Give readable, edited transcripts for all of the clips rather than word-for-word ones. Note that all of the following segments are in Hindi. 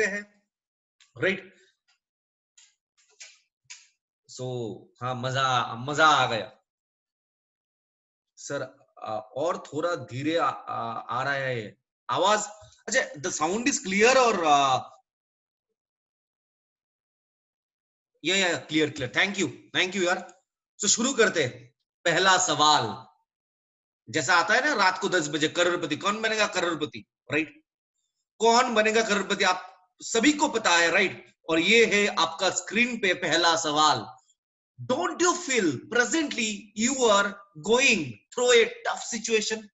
हैं, राइट। सो हाँ, मजा आ गया सर। और थोड़ा धीरे आ रहा है आवाज। अच्छा, द साउंड इज क्लियर और ये क्लियर क्लियर, थैंक यू यार। तो शुरू करते हैं। पहला सवाल जैसा आता है ना, रात को 10 बजे, करोड़पति कौन बनेगा, करोड़पति, राइट। कौन बनेगा करोड़पति, आप सभी को पता है, राइट। और ये है आपका स्क्रीन पे पहला सवाल। Don't you feel presently you are going through a tough situation?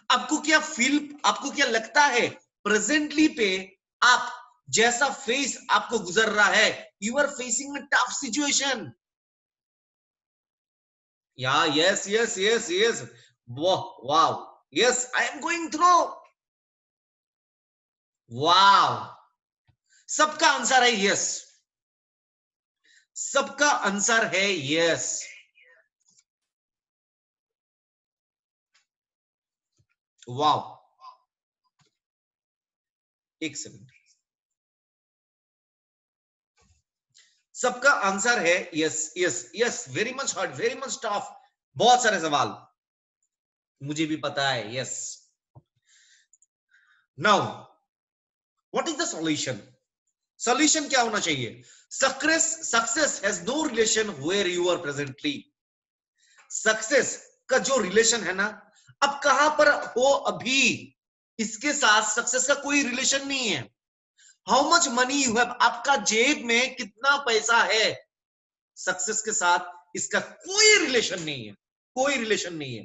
आपको क्या लगता है प्रेजेंटली पे आप जैसा फेस आपको गुजर रहा है, you are facing a tough situation? या yes, wow, yes I am going through, wow. सबका आंसर है यस, सबका आंसर है यस। वाओ, एक सेकंड, सबका आंसर है yes yes yes. Very much hard, very much tough, बहुत सारे सवाल, मुझे भी पता है, yes. Now what is the solution? Solution क्या होना चाहिए? Success has no relation where you are presently. Success का जो रिलेशन है ना, अब कहां पर हो अभी, इसके साथ सक्सेस का कोई रिलेशन नहीं है। How much money you have, आपका जेब में कितना पैसा है, सक्सेस के साथ इसका कोई रिलेशन नहीं है, कोई रिलेशन नहीं है।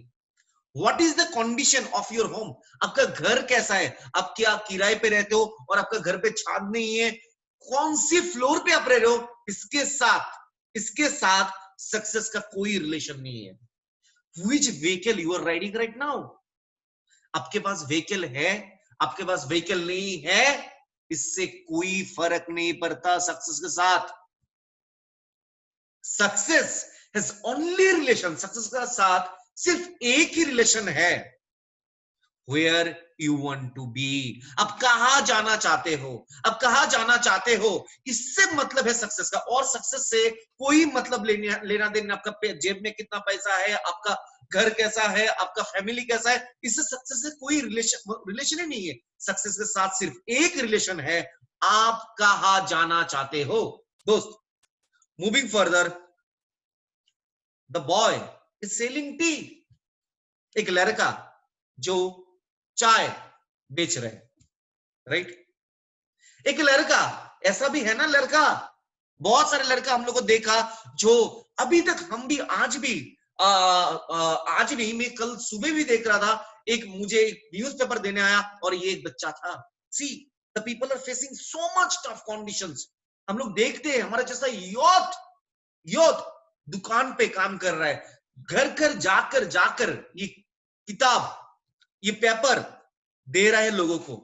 What is the condition of your home, आपका घर कैसा है, आप क्या किराए पे रहते हो और आपका घर पे छाद नहीं है, कौन सी फ्लोर पे आप रह रहे हो, इसके साथ सक्सेस का कोई रिलेशन नहीं है। Which vehicle you are riding right now, आपके पास व्हीकल है, आपके पास व्हीकल नहीं है, इससे कोई फर्क नहीं पड़ता सक्सेस के साथ। Success has only relation, success के साथ सिर्फ एक ही रिलेशन है, where you want to be, अब कहां जाना चाहते हो, अब कहां जाना चाहते हो, इससे मतलब है सक्सेस का। और सक्सेस से कोई मतलब लेना देना, आपका जेब में कितना पैसा है, आपका घर कैसा है, आपका फैमिली कैसा है, इससे सक्सेस से कोई रिलेशन ही नहीं है। सक्सेस के साथ सिर्फ एक रिलेशन है, आप कहां जाना चाहते हो। दोस्त, moving further, the boy is selling T, एक लड़का जो चाय बेच रहे, राइट। एक लड़का, ऐसा भी है ना लड़का, बहुत सारे लड़का हम लोग को देखा जो अभी तक, हम भी आज भी आज नहीं, मैं कल सुबह भी देख रहा था, एक मुझे न्यूज़पेपर देने आया और ये एक बच्चा था। See, the people are facing so much tough conditions. हम लोग देखते हैं हमारा जैसा यूथ दुकान पे काम कर रहा है, घर घर जाकर जाकर ये किताब, ये पेपर दे रहा है लोगों को।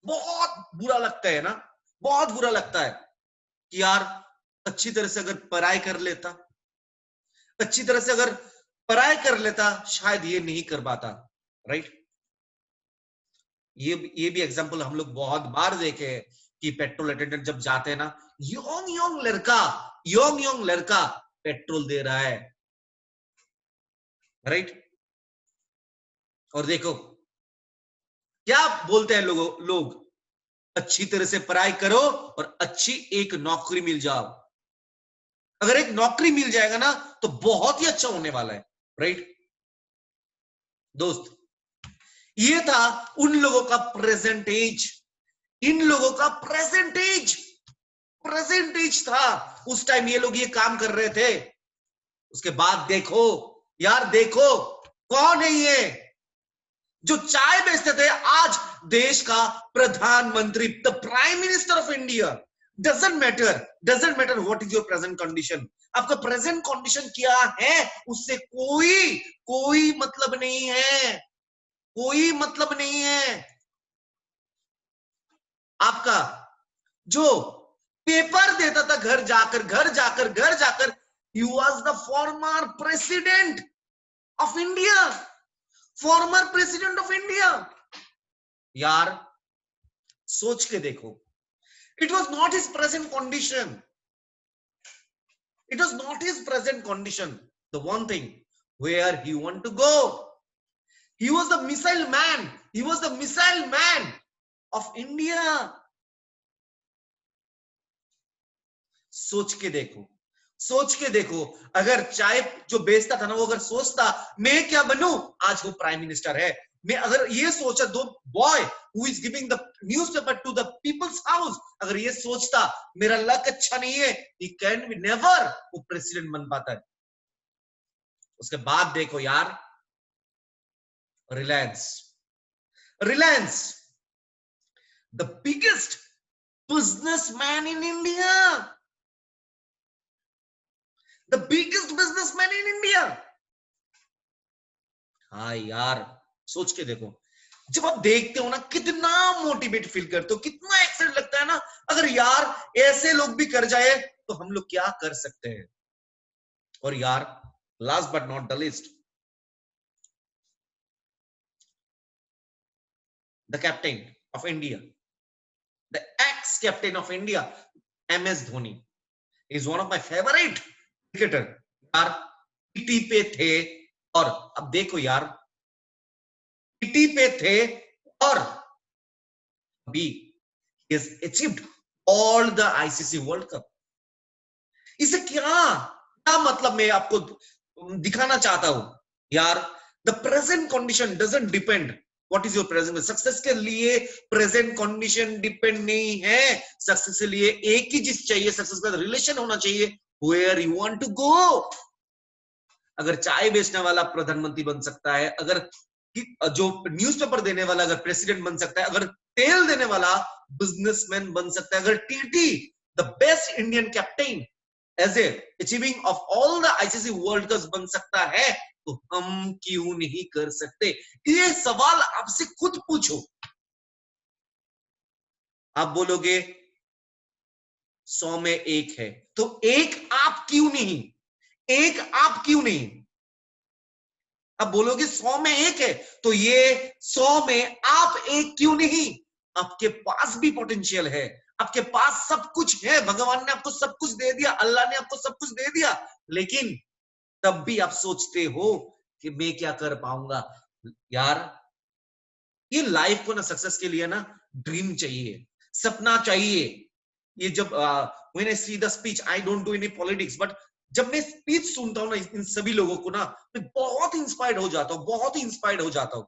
बहुत बुरा लगता है ना, बहुत बुरा लगता है कि यार अच्छी तरह से अगर पढ़ाई कर लेता, अच्छी तरह से अगर पढ़ाई कर लेता, शायद ये नहीं कर पाता, राइट। ये भी एग्जांपल हम लोग बहुत बार देखे हैं कि पेट्रोल अटेंडेंट जब जाते हैं ना, यंग लड़का पेट्रोल दे रहा है, राइट। और देखो क्या बोलते हैं लोग, अच्छी तरह से पढ़ाई करो और अच्छी एक नौकरी मिल जाओ। अगर एक नौकरी मिल जाएगा ना तो बहुत ही अच्छा होने वाला है, राइट। दोस्त, ये था उन लोगों का प्रेजेंटेज, इन लोगों का प्रेजेंटेज था उस टाइम, ये लोग ये काम कर रहे थे। उसके बाद देखो यार, देखो कौन है ये जो चाय बेचते थे, आज देश का प्रधानमंत्री, the prime minister of India. Doesn't matter what is your present condition, आपका प्रेजेंट कंडीशन क्या है, उससे कोई कोई मतलब नहीं है, कोई मतलब नहीं है। आपका जो पेपर देता था घर जाकर, he was the former president of India, former president of India. यार सोच के देखो, it was not his present condition, it was not his present condition, the one thing where he want to go. He was the missile man, he was the missile man of India. सोच के देखो, सोच के देखो, अगर चाय जो बेचता था ना, वो अगर सोचता मैं क्या बनूं, आज वो प्राइम मिनिस्टर है। मैं अगर ये सोचा, दो boy who is giving the newspaper to the people's house, अगर ये सोचता मेरा लक अच्छा नहीं है, ही कैन बी नेवर वो प्रेसिडेंट बन पाता है। उसके बाद देखो यार, Reliance, Reliance the biggest businessman in India, the biggest businessman in India. हाँ यार, सोच के देखो, जब आप देखते हो ना, कितना मोटिवेट फील करते हो, कितना एक्साइट लगता है ना, अगर यार ऐसे लोग भी कर जाए तो हम लोग क्या कर सकते हैं। और यार, last but not the list, the captain of India, the x captain of India, MS Dhoni is one of my favourite cricketer. यार टीटी पे थे, और अब देखो यार, टीटी पे थे और अभी he has achieved all the ICC world cup. इसे क्या क्या मतलब मैं आपको दिखाना चाहता हूं यार, the present condition doesn't depend what is your present. Success के लिए प्रेजेंट कंडीशन डिपेंड नहीं है, सक्सेस के लिए एक ही चीज चाहिए, सक्सेस का रिलेशन होना चाहिए, where you want to go. अगर चाय बेचने वाला प्रधानमंत्री बन सकता है, अगर जो न्यूज़पेपर देने वाला अगर प्रेसिडेंट बन सकता है, अगर तेल देने वाला बिजनेसमैन बन सकता है, अगर टीटी the best Indian captain as a achieving of all the ICC world cup बन सकता है, तो हम क्यों नहीं कर सकते। ये सवाल आपसे खुद पूछो। आप बोलोगे 100 में एक है, तो एक आप क्यों नहीं, एक आप क्यों नहीं। अब बोलोगे 100 में एक है, तो ये 100 में आप एक क्यों नहीं। आपके पास भी पोटेंशियल है, आपके पास सब कुछ है, भगवान ने आपको सब कुछ दे दिया, अल्लाह ने आपको सब कुछ दे दिया, लेकिन तब भी आप सोचते हो कि मैं क्या कर पाऊंगा। यार, ये लाइफ को ना सक्सेस के लिए ना ड्रीम चाहिए, सपना चाहिए। ये जब when I see the speech, I don't do any politics, but जब मैं स्पीच सुनता हूँ ना इन सभी लोगों को ना, मैं बहुत इंस्पायर्ड हो जाता हूँ, बहुत ही इंस्पायर्ड हो जाता हूँ।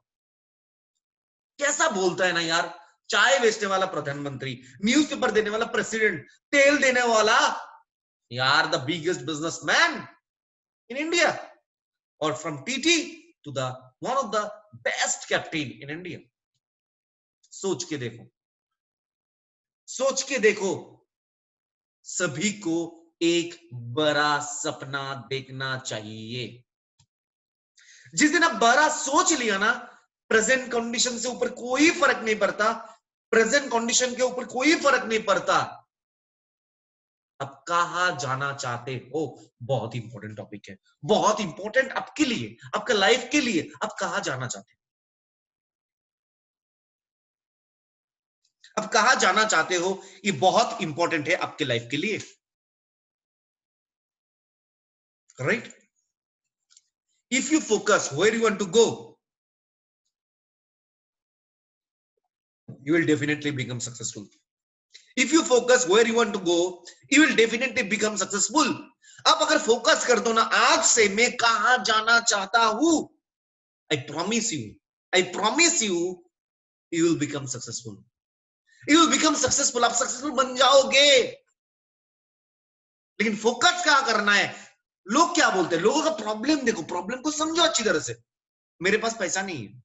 कैसा बोलता है ना यार, चाय बेचने वाला प्रधानमंत्री, न्यूज़पेपर देने वाला प्रेसिडेंट, तेल देने वाला, यार the biggest businessman in India, और from TT to the one of the best captain in India. सोच के देखो, सोच के देखो, सभी को एक बड़ा सपना देखना चाहिए। जिस दिन आप बड़ा सोच लिया ना, प्रेजेंट कंडीशन से ऊपर कोई फर्क नहीं पड़ता, प्रेजेंट कंडीशन के ऊपर कोई फर्क नहीं पड़ता। आप कहां जाना चाहते हो, बहुत इंपॉर्टेंट टॉपिक है, बहुत इंपॉर्टेंट आपके लिए, आपका लाइफ के लिए। आप कहां जाना चाहते हो, आप कहां जाना चाहते हो, ये बहुत इंपॉर्टेंट है आपके लाइफ के लिए, right. If you focus where you want to go, you will definitely become successful. If you focus where you want to go, you will definitely become successful. आप अगर फोकस कर दो ना आज से, मैं कहां जाना चाहता हूं, I promise you, I promise you, you will become successful, you will become successful, आप सक्सेसफुल बन जाओगे। लेकिन फोकस कहां करना है। लोग क्या बोलते हैं, लोगों का प्रॉब्लम देखो, प्रॉब्लम को समझो अच्छी तरह से। मेरे पास पैसा नहीं है,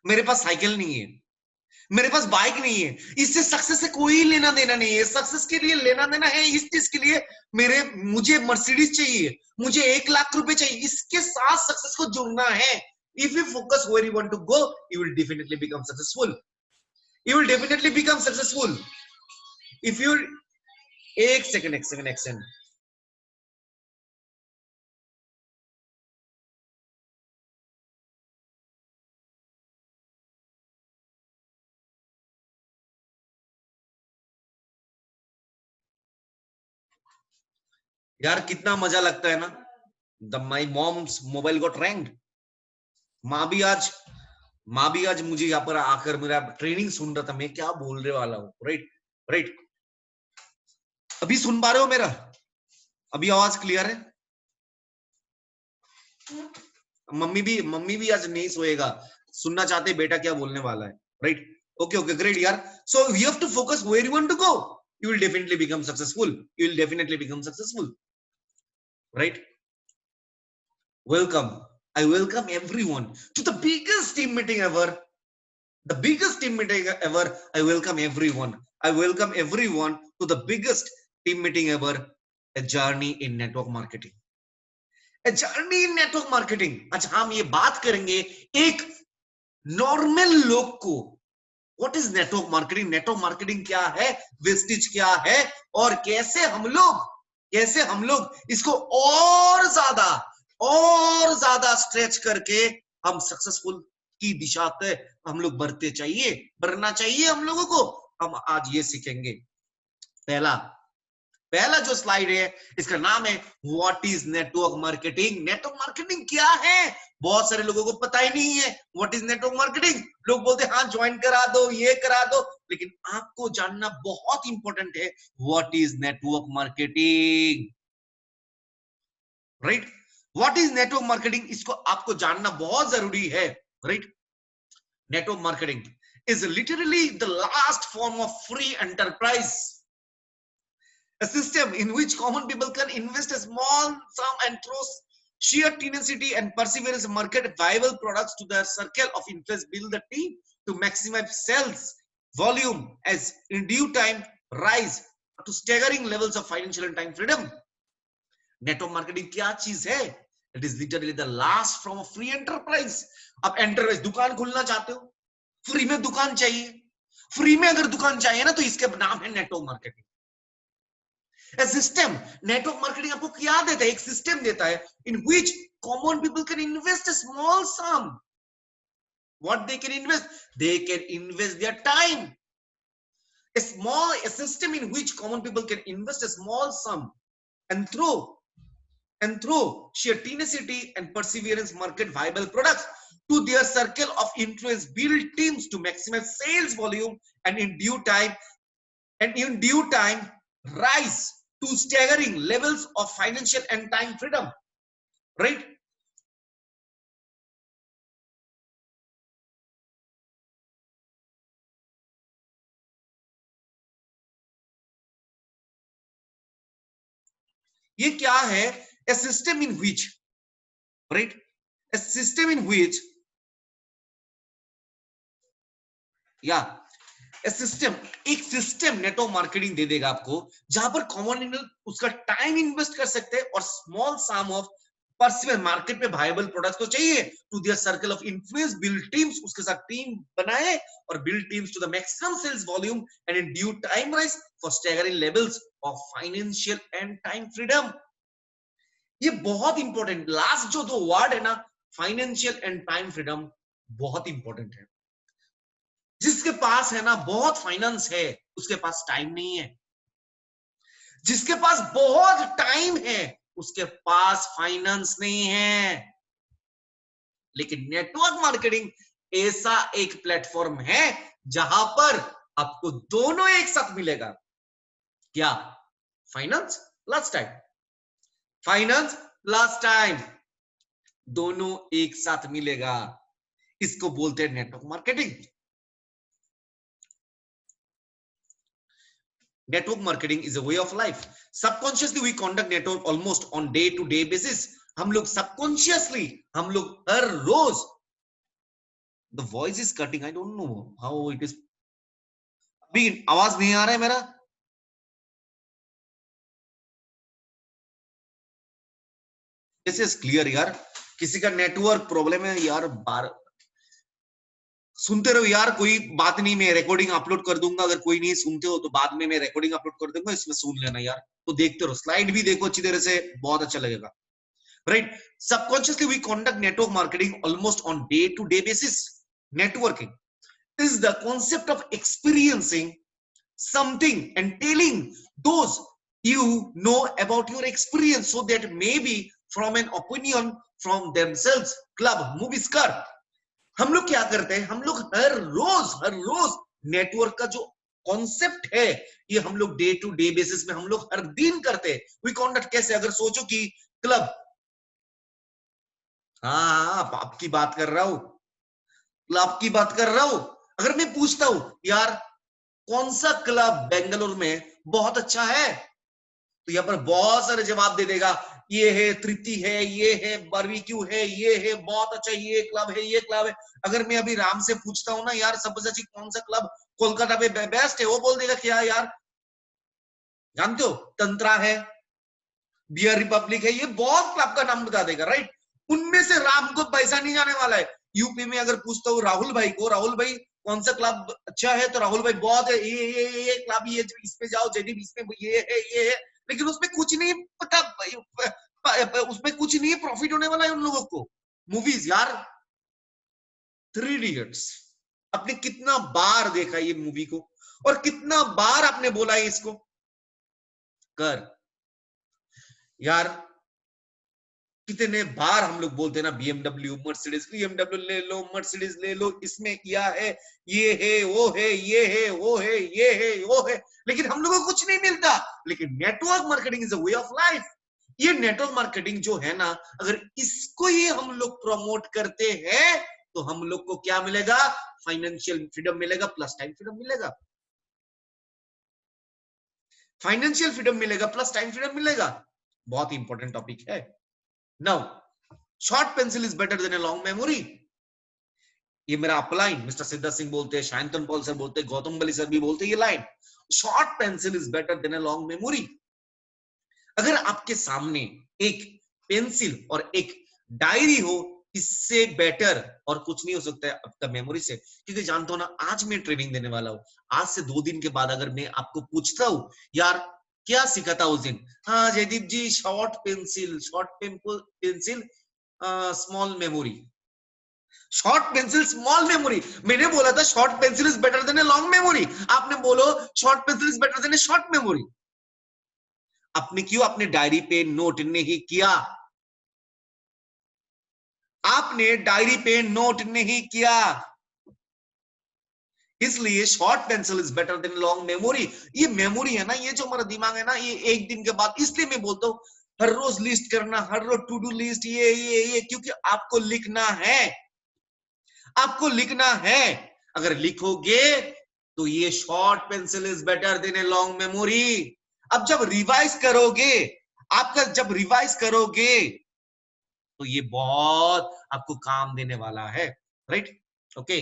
मेरे पास साइकिल नहीं है, मेरे पास बाइक नहीं है, इससे सक्सेस से कोई लेना देना नहीं है। सक्सेस के लिए लेना देना है इस चीज के लिए, मुझे मर्सिडीज चाहिए, मुझे 1 लाख रुपए चाहिए, इसके साथ सक्सेस को जुड़ना है। If you focus where you want to go, you will definitely become successful, you will definitely become successful. If you, एक सेकंड, यार कितना मजा लगता है ना, the my mom's mobile got ranked. माँ भी आज माँ भी आज मुझे यहाँ पर आकर मेरा ट्रेनिंग सुन रहा था, मैं क्या बोलने वाला हूँ। राइट राइट, अभी सुन पा रहे हो मेरा? अभी आवाज क्लियर है? मम्मी भी आज नहीं सोएगा, सुनना चाहते बेटा क्या बोलने वाला है। राइट, ओके ओके, ग्रेट यार। So you have to focus where you want to go, you will definitely become successful, you will definitely become successful, right? Welcome, I welcome everyone to the biggest team meeting ever, the biggest team meeting ever. I welcome everyone, I welcome everyone to the biggest team meeting ever, a journey in network marketing, a journey in network marketing। अच्छा, हम ये बात करेंगे एक नॉर्मल लोग को, what is network marketing, network marketing क्या है, वेस्टेज क्या है, और कैसे हम लोग इसको और ज्यादा स्ट्रेच करके हम सक्सेसफुल की दिशा पे हम लोग बढ़ना चाहिए हम लोगों को। हम आज ये सीखेंगे। पहला जो स्लाइड है इसका नाम है what is network marketing. Network marketing क्या है, बहुत सारे लोगों को पता ही नहीं है व्हाट इज नेटवर्क मार्केटिंग। लोग बोलते हैं हाँ ज्वाइन करा दो, ये करा दो, लेकिन आपको जानना बहुत इंपॉर्टेंट है what is network marketing. Right, what is network marketing, इसको आपको जानना बहुत जरूरी है। Right, network marketing is literally the last form of free enterprise, a system in which common people can invest a small sum and through sheer tenacity and perseverance market viable products to their circle of influence, build the team to maximize sales volume as in due time rise to staggering levels of financial and time freedom। Network marketing क्या चीज है? It is literally the last from a free enterprise. आप एंटरप्राइज दुकान खोलना चाहते हो, फ्री में दुकान चाहिए, फ्री में अगर दुकान चाहिए ना तो इसका नाम है network marketing. System, network marketing आपको क्या देता है? एक सिस्टम देता है in which common people can invest a small sum. What they can invest? They can invest their time. A system in which common people can invest a small sum and through sheer tenacity and perseverance market viable products to their circle of influence, build teams to maximize sales volume and in due time rise to staggering levels of financial and time freedom। Right, ये क्या है? a system in which, right, a system in which, या सिस्टम, एक सिस्टम नेटवर्क मार्केटिंग दे देगा आपको जहां पर कॉमन उसका टाइम इन्वेस्ट कर सकते हैं और small sum of perceiver market में वायबल प्रोडक्ट्स तो चाहिए to their circle of influence, build teams, उसके साथ टीम बनाए और build teams to the maximum sales volume and in due time rise for staggering levels of financial and time freedom. ये बहुत इंपॉर्टेंट लास्ट जो दो वर्ड है ना, फाइनेंशियल एंड टाइम फ्रीडम, बहुत इंपॉर्टेंट है। जिसके पास है ना बहुत फाइनेंस है उसके पास टाइम नहीं है, जिसके पास बहुत टाइम है उसके पास फाइनेंस नहीं है। लेकिन नेटवर्क मार्केटिंग ऐसा एक प्लेटफॉर्म है जहां पर आपको दोनों एक साथ मिलेगा। क्या? Finance plus time, finance plus time, दोनों एक साथ मिलेगा। इसको बोलते हैं network marketing. Network marketing is a way of life. Subconsciously we conduct network almost on day to day basis। हम लोग subconsciously, हम लोग हर रोज, the voice is cutting, I don't know how it is। अभी आवाज नहीं आ रहा है मेरा? दिस इज क्लियर यार। किसी का नेटवर्क प्रॉब्लम है यार, बार सुनते रहो यार, कोई बात नहीं, मैं रिकॉर्डिंग अपलोड कर दूंगा। अगर कोई नहीं सुनते हो तो बाद में मैं रिकॉर्डिंग अपलोड कर दूंगा, इसमें सुन लेना यार। तो देखते रहो, स्लाइड भी देखो अच्छी तरह से, बहुत अच्छा लगेगा। Right, subconsciously we conduct network marketing almost on day to day basis। Networking is the concept of experiencing something and telling those you know about your experience, so that maybe from an opinion from themselves. Club movies कर, हम लोग क्या करते हैं, हम लोग हर रोज नेटवर्क का जो कॉन्सेप्ट है, ये हम लोग डे टू डे बेसिस में हम लोग हर दिन करते हैं। वी कॉन्डक्ट कैसे, अगर सोचो कि क्लब, हाँ आपकी बात कर रहा हूं, क्लब की बात कर रहा हूं। अगर मैं पूछता हूं यार कौन सा क्लब बेंगलोर में बहुत अच्छा है, तो यहाँ पर बहुत सारे जवाब दे देगा, ये है तृप्ति है, ये है बारबेक्यू है, ये है बहुत अच्छा, ये क्लब है, ये क्लब है। अगर मैं अभी राम से पूछता हूँ ना यार सबसे अच्छी कौन सा क्लब कोलकाता पे बेस्ट है, वो बोल देगा क्या यार जानते हो, तंत्रा है, बियर रिपब्लिक है, ये बहुत क्लब का नाम बता देगा, राइट। उनमें से राम को पैसा नहीं जाने वाला है। यूपी में अगर पूछता हूँ राहुल भाई को, राहुल भाई कौन सा क्लब अच्छा है, तो राहुल भाई बहुत है, ये क्लब, ये इस पे जाओ जेडी, इसमें ये है, लेकिन उसमें कुछ नहीं पता, उसमें कुछ नहीं प्रॉफिट होने वाला है उन लोगों को। मूवीज यार, 3 इडियट्स, आपने कितना बार देखा ये मूवी को, और कितना बार आपने बोला है इसको कर यार। कितने बार हम लोग बोलते हैं ना, बीएमडब्ल्यू मर्सिडीज, बीएमडब्ल्यू ले लो, मर्सिडीज ले लो, इसमें क्या है, ये है वो है, ये है वो है, ये है वो है, लेकिन हम लोगों को कुछ नहीं मिलता। लेकिन network marketing is a way of life. ये नेटवर्क मार्केटिंग जो है ना, अगर इसको ये हम लोग प्रमोट करते हैं तो हम लोग को क्या मिलेगा, फाइनेंशियल फ्रीडम मिलेगा, प्लस टाइम फ्रीडम मिलेगा। फाइनेंशियल फ्रीडम मिलेगा, प्लस टाइम फ्रीडम मिलेगा। बहुत इंपॉर्टेंट टॉपिक है। Now short pencil is better than a long memory. ये मेरा अपलाइन मिस्टर सिद्धार्थ सिंह बोलते हैं, शांतन पॉल सर बोलते हैं, गौतम बली सर भी बोलते हैं ये line, short pencil is better than a long memory. अगर आपके सामने एक पेंसिल और एक डायरी हो, इससे बेटर और कुछ नहीं हो सकता है आपका मेमोरी से। क्योंकि जानते हो ना, आज मैं ट्रेनिंग देने वाला हूं, आज से 2 दिन के बाद अगर मैं आपको पूछता हूं यार क्या सीखा था उस दिन, हाँ Jaydeep ji short pencil small memory, short pencil small memory. मैंने बोला था short pencil is better than a long memory, आपने बोलो short pencil is better than a short memory. आपने क्यों अपने डायरी पे नोट नहीं किया, आपने डायरी पे नोट नहीं किया, इसलिए short pencil is better then long memory. ये मेमोरी है ना, ये जो हमारा दिमाग है ना, ये एक दिन के बाद, इसलिए मैं बोलता हूँ हर रोज लिस्ट करना, हर रोज टू डू लिस्ट, ये क्योंकि आपको लिखना है, आपको लिखना है। अगर लिखोगे तो ये short pencil is better than a long memory. अब जब रिवाइज करोगे, आपका जब रिवाइज करोगे तो ये बहुत आपको काम देने वाला है, right. Okay,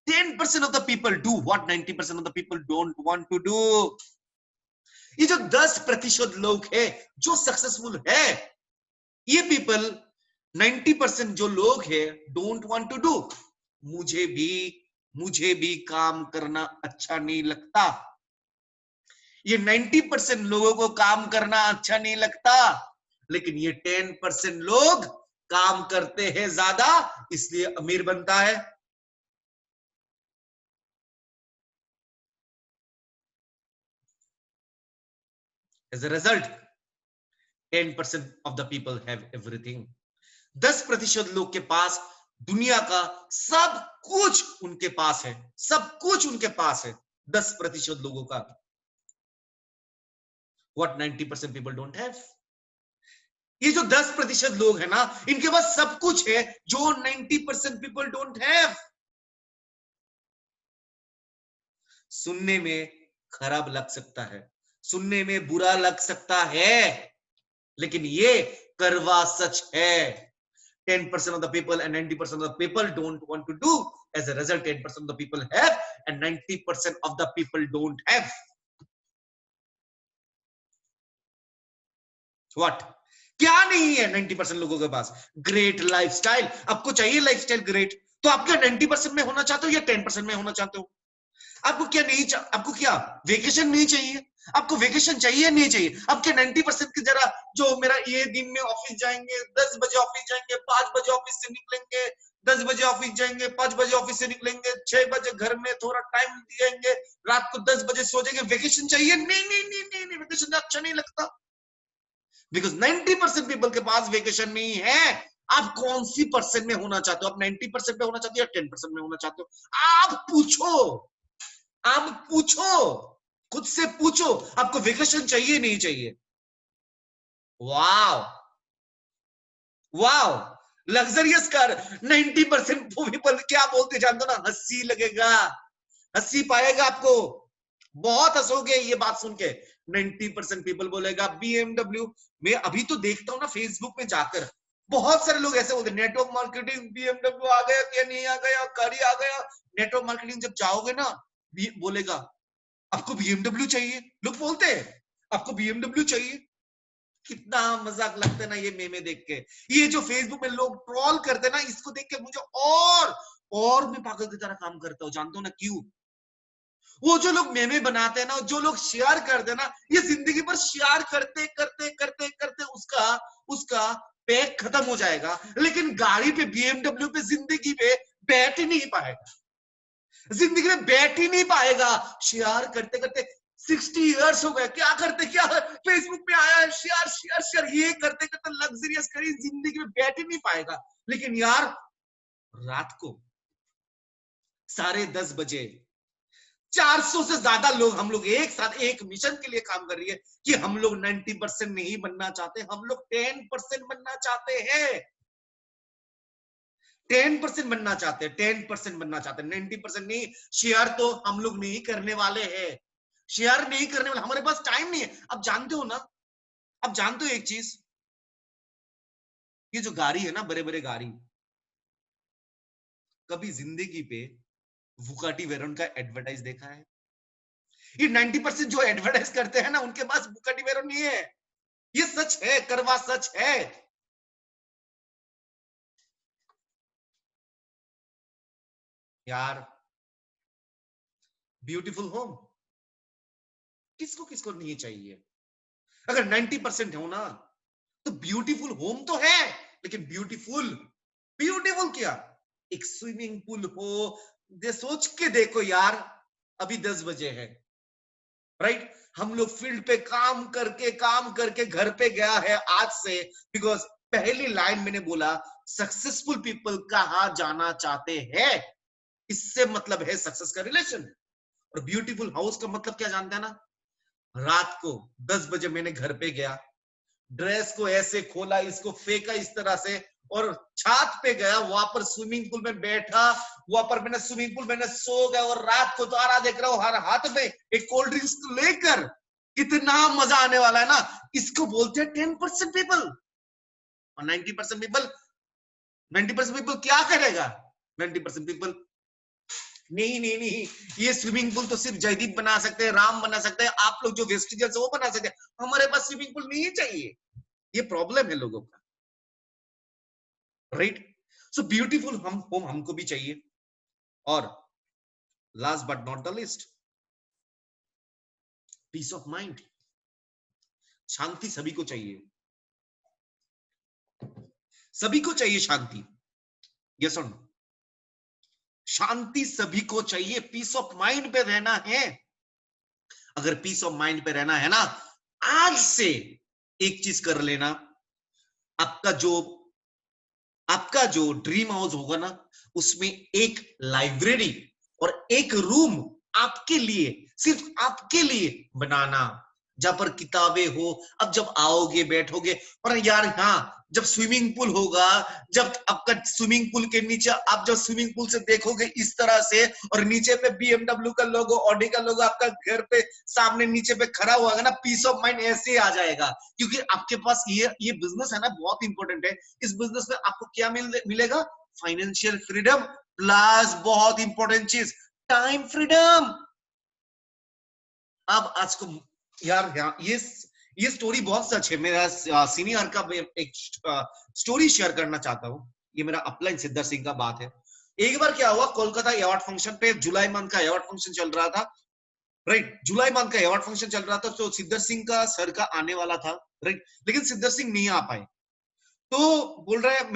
10% of the people do what 90% of the people don't want to do। ये जो 10% लोग है जो सक्सेसफुल है, ये पीपल 90% जो लोग है डोंट वांट टू डू। मुझे भी काम करना अच्छा नहीं लगता, ये 90% लोगों को काम करना अच्छा नहीं लगता, लेकिन ये 10% लोग काम करते हैं ज्यादा, इसलिए अमीर बनता है। As a result, 10% of the people have everything। 10% लोग के पास दुनिया का सब कुछ उनके पास है, सब कुछ उनके पास है 10% लोगों का। What 90% people don't have। ये जो 10% लोग है ना, इनके पास सब कुछ है जो 90% people don't have। सुनने में खराब लग सकता है, सुनने में बुरा लग सकता है, लेकिन ये करवा सच है। 10% of the people and 90% of the people don't want to do। As a result, 10% of the people have and 90% of the people don't have। What? क्या नहीं है 90% लोगों के पास? Great lifestyle. आपको चाहिए लाइफस्टाइल ग्रेट, तो आप क्या 90% में होना चाहते हो या 10% में होना चाहते हो? आपको क्या नहीं आपको क्या वेकेशन नहीं चाहिए? आपको वेकेशन चाहिए नहीं चाहिए? आपके 90% की जरा जो मेरा ये दिन में ऑफिस जाएंगे, 10 बजे ऑफिस जाएंगे, 5 बजे ऑफिस से निकलेंगे, 10 बजे ऑफिस जाएंगे, 5 बजे ऑफिस से निकलेंगे, 6 बजे घर में थोड़ा टाइम दिएंगे, रात को 10 बजे सो जाएंगे, वेकेशन चाहिए? नहीं नहीं नहीं नहीं, नहीं वेकेशन अच्छा नहीं लगता। बिकॉज 90% पीपल के पास वेकेशन नहीं है। आप कौन सी परसेंट में होना चाहते हो? आप 90% में होना चाहते हो या 10% में होना चाहते हो? आप पूछो, आप पूछो, खुद से पूछो, आपको वेकेशन चाहिए नहीं चाहिए? Wow, wow, luxurious car. 90% people क्या बोलते जानते हो ना? हंसी लगेगा, हंसी पाएगा आपको, बहुत हंसोगे ये बात सुन के। 90% पीपल बोलेगा बीएमडब्ल्यू। मैं अभी तो देखता हूं ना फेसबुक में जाकर, बहुत सारे लोग ऐसे बोलते नेटवर्क मार्केटिंग बीएमडब्ल्यू आ गया क्या नहीं आ गया, गाड़ी आ गया। नेटवर्क मार्केटिंग जब जाओगे ना, बोलेगा आपको बीएमडब्ल्यू चाहिए, लोग बोलते हैं आपको बीएमडब्ल्यू चाहिए। कितना मजाक लगता है ना ये मेमे देख के। ये जो फेसबुक में लोग ट्रोल करते हैं ना, इसको देख के मुझे और मैं पागल की तरह काम करता हूँ। जानते हो ना क्यों? वो जो लोग मेमे बनाते हैं ना, जो लोग शेयर करते हैं ना, ये जिंदगी भर शेयर करते करते करते करते उसका उसका पैक खत्म हो जाएगा, लेकिन गाड़ी पे बीएमडब्ल्यू पे जिंदगी में बैठ ही नहीं पाएगा, जिंदगी में बैठ ही नहीं पाएगा। शेयर करते करते 60 इयर्स हो गए, क्या करते क्या फेसबुक पे आया है, शेयर शेयर शेयर, ये करते करते लग्जरियस करी, जिंदगी में बैठ ही नहीं पाएगा। लेकिन यार रात को 10:30 बजे 400 से ज्यादा लोग, हम लोग एक साथ एक मिशन के लिए काम कर रही है कि हम लोग 90% नहीं बनना चाहते, हम लोग 10% बनना चाहते हैं। 10% बनना चाहते हैं, 10% बनना चाहते हैं, 90% नहीं। शेयर तो हम लोग नहीं करने वाले हैं, शेयर नहीं करने वाले, हमारे पास टाइम नहीं है। अब जानते हो ना, अब जानते हो एक चीज, ये जो गाड़ी है ना, बड़े बड़े गाड़ी, कभी जिंदगी पे बुगाटी वेरॉन का एडवर्टाइज देखा है? ये 90% जो एडवर्टाइज करते हैं ना, उनके पास बुगाटी वेरॉन नहीं है। ये सच है, करवा सच है। यार ब्यूटीफुल होम किसको किसको नहीं चाहिए? अगर 90% हो ना, तो ब्यूटीफुल होम तो है, लेकिन ब्यूटीफुल, ब्यूटीफुल क्या, एक स्विमिंग पूल हो। दे सोच के देखो यार, अभी 10 बजे है, राइट? हम लोग फील्ड पे काम करके घर पे गया है आज से, बिकॉज पहली लाइन मैंने बोला सक्सेसफुल पीपल कहां जाना चाहते हैं, इससे मतलब है सक्सेस का रिलेशन। और ब्यूटीफुल हाउस का मतलब क्या जानते हैं ना? रात को 10 बजे मैंने घर पे गया, ड्रेस को ऐसे खोला, इसको फेंका इस तरह से, और छत पे गया, वहां पर स्विमिंग पूल में बैठा, वहां पर मैंने स्विमिंग पूल मैंने सो गया, और रात को तारा देख रहा हूं, हर हाथ में एक कोल्ड ड्रिंक्स लेकर। कितना मजा आने वाला है ना? इसको बोलते हैं 10% पीपल। और 90% पीपल, 90% पीपल क्या करेगा? 90% पीपल नहीं नहीं नहीं, ये स्विमिंग पूल तो सिर्फ जयदीप बना सकते हैं, राम बना सकते हैं, आप लोग जो वेस्टिजर्स वो बना सकते हैं, हमारे पास स्विमिंग पूल नहीं चाहिए। ये प्रॉब्लम है लोगों का, राइट? सो ब्यूटीफुल हम होम हमको भी चाहिए। और last but not the least, peace of mind, शांति सभी को चाहिए, सभी को चाहिए शांति। यस और नो? शांति सभी को चाहिए, पीस ऑफ माइंड पे रहना है। अगर पीस ऑफ माइंड पे रहना है ना, आज से एक चीज कर लेना, आपका जो आपका जो ड्रीम हाउस होगा ना, उसमें एक लाइब्रेरी और एक रूम आपके लिए, सिर्फ आपके लिए बनाना, जहां पर किताबें हो। अब जब आओगे बैठोगे, और यार हाँ, जब स्विमिंग पूल होगा, जब आपका स्विमिंग पूल के नीचे आप जब स्विमिंग पूल से देखोगे इस तरह से, और नीचे पे बीएमडब्ल्यू का लोगो, ऑडी का लोगो आपका घर पे सामने नीचे पे खड़ा हुआ है ना, पीस ऑफ माइंड ऐसे ही आ जाएगा। क्योंकि आपके पास ये बिजनेस है ना, बहुत इंपॉर्टेंट है। इस बिजनेस में आपको क्या मिलेगा? फाइनेंशियल फ्रीडम, प्लस बहुत इंपॉर्टेंट चीज, टाइम फ्रीडम। अब आज को यार ये स्टोरी बहुत सच है। मेरा सीनियर का एक स्टोरी शेयर करना चाहता हूँ। ये मेरा अपलाइन सिद्धार्थ सिंह का बात है। एक बार क्या हुआ, कोलकाता अवार्ड फंक्शन पे, जुलाई मंथ का अवार्ड फंक्शन चल रहा था, राइट। जुलाई मंथ का अवार्ड फंक्शन चल रहा था, तो सिद्धर सिंह का सर का आने वाला था, राइट, लेकिन सिद्धर सिंह नहीं आ पाए। तो बोल रहा है,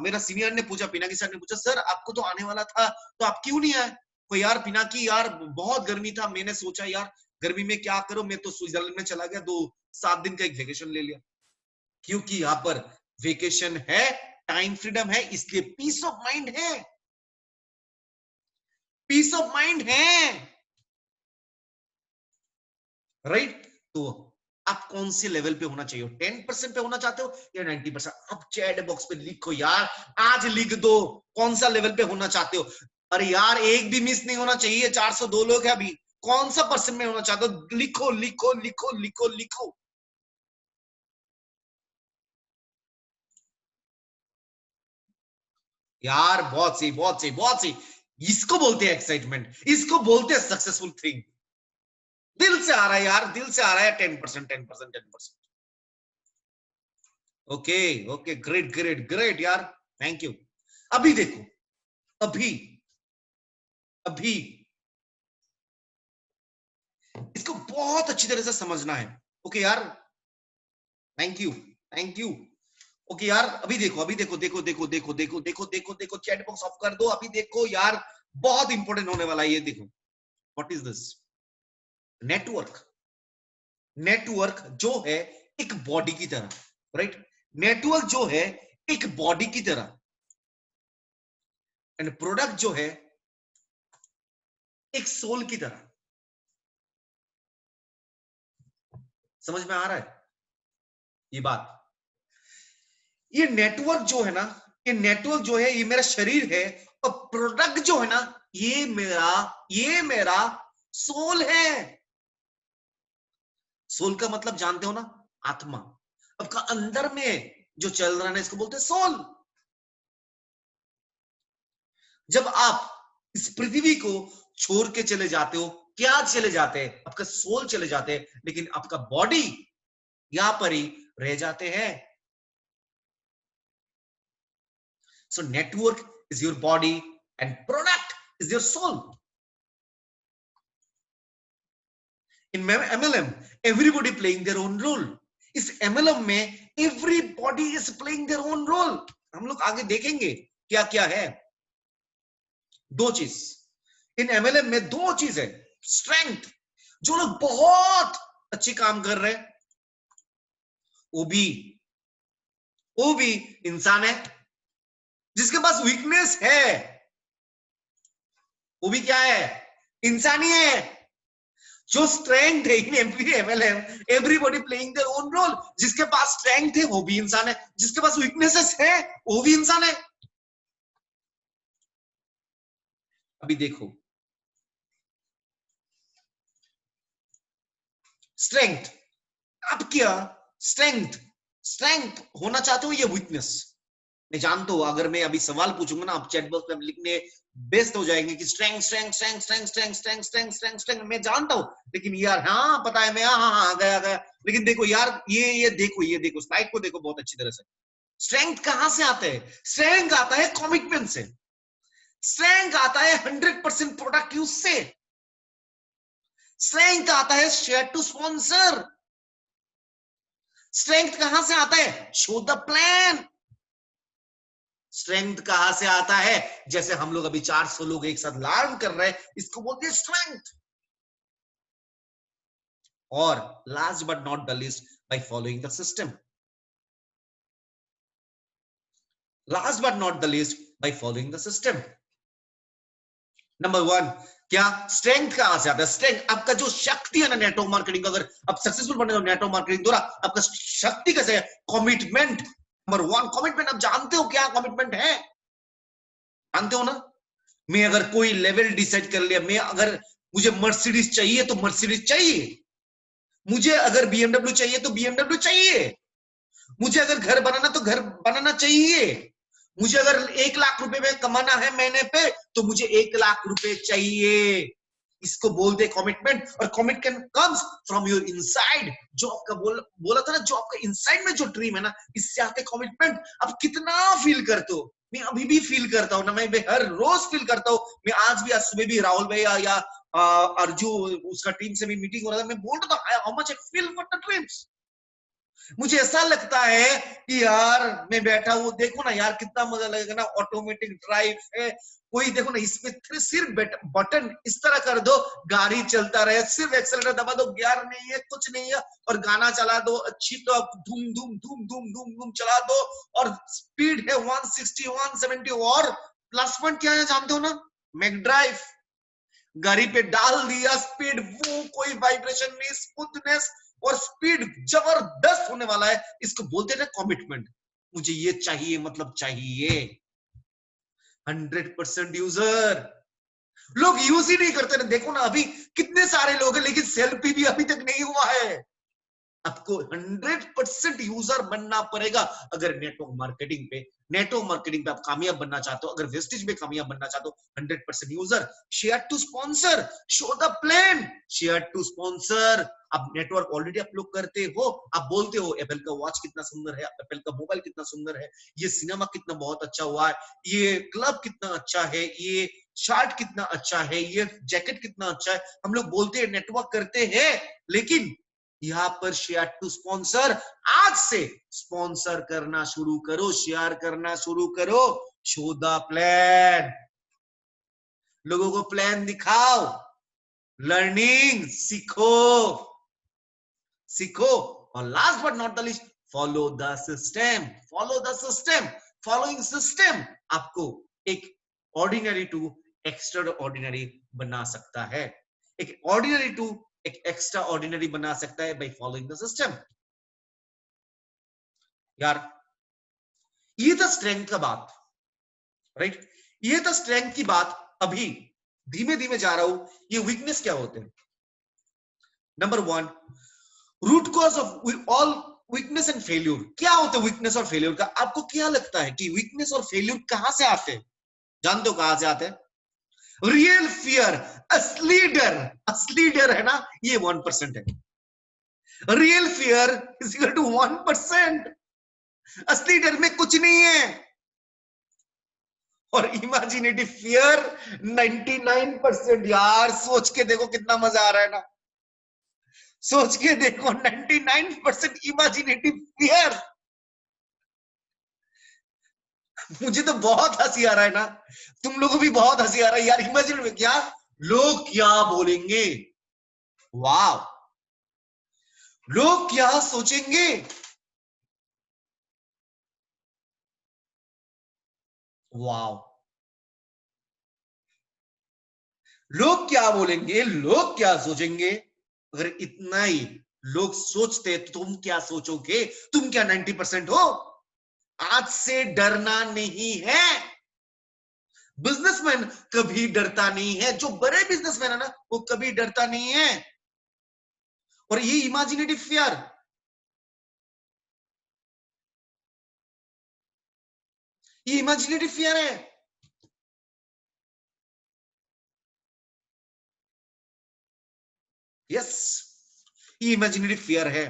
मेरा सीनियर ने पूछा, पिनाकी सर ने पूछा, सर आपको तो आने वाला था, तो आप क्यों नहीं आए? तो यार पिनाकी, यार बहुत गर्मी था, मैंने सोचा यार गर्मी में क्या करो, मैं तो स्विट्जरलैंड में चला गया, 7 दिन का एक वेकेशन ले लिया। क्योंकि यहाँ पर वेकेशन है, टाइम फ्रीडम है, इसलिए पीस ऑफ माइंड है, पीस ऑफ माइंड है, राइट। तो आप कौन से लेवल पे होना चाहिए? 10% पे होना चाहते हो या 90%? आप चैट बॉक्स पे लिखो यार, आज लिख दो कौन सा लेवल पे होना चाहते हो। अरे यार एक भी मिस नहीं होना चाहिए, 402 लोग हैं अभी, कौन सा परसेंट में होना चाहते हो? लिखो लिखो लिखो लिखो लिखो। यार बहुत सही बहुत सही बहुत सही, इसको बोलते हैं एक्साइटमेंट, इसको बोलते हैं सक्सेसफुल थिंग। दिल से आ रहा है यार, दिल से आ रहा है। 10%, 10%, 10%। Okay okay, great great great यार, थैंक यू। अभी देखो, अभी अभी इसको बहुत अच्छी तरह से समझना है। ओके यार, thank you, thank you. Okay यार, अभी देखो, अभी देखो, देखो देखो देखो देखो देखो देखो देखो, चैट बॉक्स ऑफ कर दो, अभी देखो यार, बहुत इंपॉर्टेंट होने वाला है ये। देखो, what is this? Network. Network जो है एक बॉडी की तरह, राइट। नेटवर्क जो है एक बॉडी की तरह, एंड प्रोडक्ट जो है एक सोल की तरह। समझ में आ रहा है ये बात? ये नेटवर्क जो है ना, ये नेटवर्क जो है, ये मेरा शरीर है, और प्रोडक्ट जो है ना, ये मेरा सोल है। सोल का मतलब जानते हो ना? आत्मा। आपका अंदर में जो चल रहा है ना, इसको बोलते हैं सोल। जब आप इस पृथ्वी को छोड़ के चले जाते हो, क्या चले जाते हैं? आपका सोल चले जाते हैं, लेकिन आपका बॉडी यहां पर ही रह जाते हैं। So network is your body and product is your soul. In MLM, everybody playing their own role. इस MLM में everybody is playing their own role. हम लोग आगे देखेंगे क्या क्या है। दो चीज इन MLM में, दो चीज है। स्ट्रेंथ, जो लोग बहुत अच्छी काम कर रहे हैं, वो भी इंसान है। जिसके पास वीकनेस है, वो भी क्या है? इंसान ही है। जो स्ट्रेंथ है in MLM, everybody playing their own role. जिसके पास स्ट्रेंथ है वो भी इंसान है, जिसके पास वीकनेसेस है वो भी इंसान है। अभी देखो, स्ट्रेंथ, आप क्या स्ट्रेंथ स्ट्रेंथ होना चाहते हो या वीकनेस? मैं जानता हूं, अगर मैं अभी सवाल पूछूंगा ना, आप चैट बॉक्स में लिखने बेस्ट हो जाएंगे कि strength strength strength strength strength strength strength strength strength. मैं जानता हूं, लेकिन यार हाँ पता है, मैं हाँ हाँ गया गया। लेकिन देखो यार, ये देखो स्लाइड को देखो बहुत अच्छी तरह से। स्ट्रेंथ कहां से आता है? स्ट्रेंथ आता है कमिटमेंट से। स्ट्रेंथ आता है 100% प्रोडक्ट यूज से। स्ट्रेंथ आता है शेयर टू स्पॉन्सर। स्ट्रेंथ कहां से आता है? Show the plan. स्ट्रेंथ कहां से आता है? जैसे हम लोग अभी 400 लोग एक साथ लर्न कर रहे हैं, इसको बोलते हैं स्ट्रेंथ। और last but not the list, by following the system. Last but not the list, by following the system. Number 1, क्या स्ट्रेंथ कहां से आता है? स्ट्रेंथ आपका जो शक्ति है ना, नेटवर्क मार्केटिंग, अगर आप सक्सेसफुल बने हो नेटवर्क मार्केटिंग द्वारा, आपका शक्ति कैसे है? कमिटमेंट। Number 1 commitment. आप जानते हो क्या कमिटमेंट है? जानते हो ना? मैं अगर कोई लेवल डिसाइड कर लिया, मैं अगर मुझे मर्सिडीज चाहिए तो मर्सिडीज चाहिए, मुझे अगर BMW चाहिए तो BMW चाहिए, मुझे अगर घर बनाना तो घर बनाना चाहिए, मुझे अगर 1 लाख रुपए में कमाना है महीने पे तो मुझे 1 लाख रुपए चाहिए। इसको बोलते कमिटमेंट। और commitment comes from your inside. जो आपका बोला था ना, जो आपका इनसाइड में जो ड्रीम है ना, इससे आते कमिटमेंट। आप कितना फील करते हो? मैं अभी भी फील करता हूँ ना, मैं हर रोज फील करता हूँ। मैं आज भी, आज सुबह भी राहुल भैया या अर्जु उसका टीम से भी मीटिंग हो रहा था, मैं बोल रहा था how much I feel for the dreams. मुझे ऐसा लगता है कि यार मैं बैठा हूं, देखो ना यार कितना मजा लगेगा ना, ऑटोमेटिक ड्राइव है, कोई देखो ना इसमें सिर्फ बटन इस तरह कर दो, गाड़ी चलता रहे, सिर्फ एक्सेलेटर दबा दो, गियर नहीं है कुछ नहीं है, और गाना चला दो अच्छी, तो आप धूम धूम धूम धूम धूम धूम चला दो, और स्पीड है 160 170, और प्लस पॉइंट क्या है जानते हो ना, मैक ड्राइव, गाड़ी पे डाल दिया स्पीड, वो कोई वाइब्रेशन नहीं, स्मूथनेस और स्पीड जबरदस्त होने वाला है। इसको बोलते हैं कमिटमेंट, मुझे ये चाहिए मतलब चाहिए। 100% यूजर, लोग यूज ही नहीं करते ना, देखो ना अभी कितने सारे लोग हैं लेकिन सेल्फी भी अभी तक नहीं हुआ है। आपको 100% यूजर बनना पड़ेगा अगर नेटवर्क मार्केटिंग पे आप कामयाब बनना चाहते हो, अगर वेस्टेज में कामयाब बनना चाहते हो। 100% user, share to sponsor, show the plan, share to sponsor. आप नेटवर्क ऑलरेडी अपलोड करते हो, आप बोलते हो एप्पल का वॉच कितना सुंदर है, एप्पल का मोबाइल कितना सुंदर है, ये सिनेमा कितना बहुत अच्छा हुआ है, ये क्लब कितना अच्छा है, ये शर्ट कितना अच्छा है, ये जैकेट कितना अच्छा है, हम लोग बोलते हैं नेटवर्क करते हैं, लेकिन यहां पर शेयर टू स्पॉन्सर, आज से स्पॉन्सर करना शुरू करो, शेयर करना शुरू करो, शो द प्लान, लोगों को प्लान दिखाओ, लर्निंग सीखो सीखो, और last but not the list, follow the system, follow the system. Following system आपको एक ऑर्डिनरी टू एक्स्ट्रा ऑर्डिनरी बना सकता है, एक ऑर्डिनरी टू एक एक्स्ट्रा ऑर्डिनरी बना सकता है बाय फॉलोइंग द सिस्टम। यार ये था स्ट्रेंथ का बात, राइट, ये था स्ट्रेंथ की बात। अभी धीमे धीमे जा रहा हूं, ये वीकनेस क्या होते हैं। Number 1, root cause of all weakness and failure. क्या होता है वीकनेस और फेल्यूर का, आपको क्या लगता है कि वीकनेस और फेल्यूर कहां से आते हैं, जानते हो कहां से आते हैं? रियल फियर, असली डर है ना, ये 1% है। Real fear is equal to 1%, असली डर में कुछ नहीं है, और इमेजिनेटिव फियर 99%। यार सोच के देखो कितना मजा आ रहा है ना, सोच के देखो 99% इमेजिनेटिव फियर। मुझे तो बहुत हंसी आ रहा है ना, तुम लोगों को भी बहुत हंसी आ रहा है यार, इमेजिन में क्या लोग क्या बोलेंगे, वाह, लोग क्या सोचेंगे, वाह, लोग क्या बोलेंगे, लोग क्या सोचेंगे। अगर इतना ही लोग सोचते तो तुम क्या सोचोगे, तुम क्या 90% हो? आज से डरना नहीं है। बिजनेसमैन कभी डरता नहीं है, जो बड़े बिजनेसमैन है ना वो कभी डरता नहीं है, और ये इमेजिनेटिव फियर, ये इमेजिनेटिव फियर है। यस, ये इमेजिनेटिव फियर है।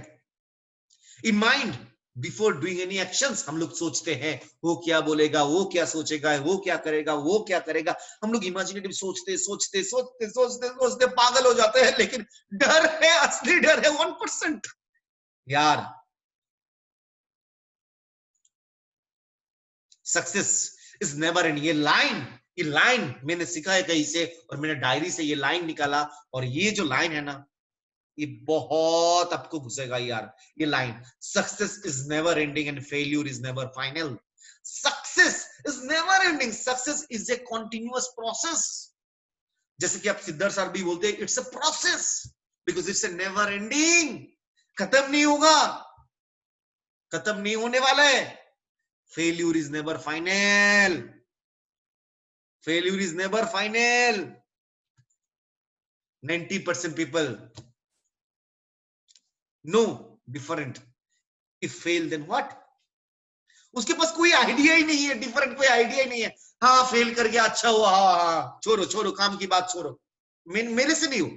In mind before doing any actions, हम लोग सोचते हैं वो क्या बोलेगा, वो क्या सोचेगा, वो क्या करेगा, वो क्या करेगा। हम लोग इमेजिनेटिव सोचते सोचते सोचते सोचते सोचते पागल हो जाते हैं, लेकिन डर है, असली डर है 1%। यार सक्सेस इज नेवर एंड, ये लाइन मैंने सीखा है कहीं से, और मैंने डायरी से ये लाइन निकाला, और ये जो लाइन है ना ये बहुत आपको घुसेगा यार। ये line, success is never ending and failure is never final. Success is never ending, success is a continuous process. जैसे कि आप सिद्धार्थ सर भी बोलते हैं it's a process, because it's a never ending, खत्म नहीं होगा, खत्म नहीं होने वाला है। Failure is never final, failure is never final. 90% people no different, if fail then what, उसके पास कोई आइडिया ही नहीं है, डिफरेंट कोई आइडिया ही नहीं है। हाँ फेल कर गया, अच्छा हुआ, हाँ हाँ, छोड़ो छोड़ो, काम की बात छोड़ो, मेरे से नहीं हो,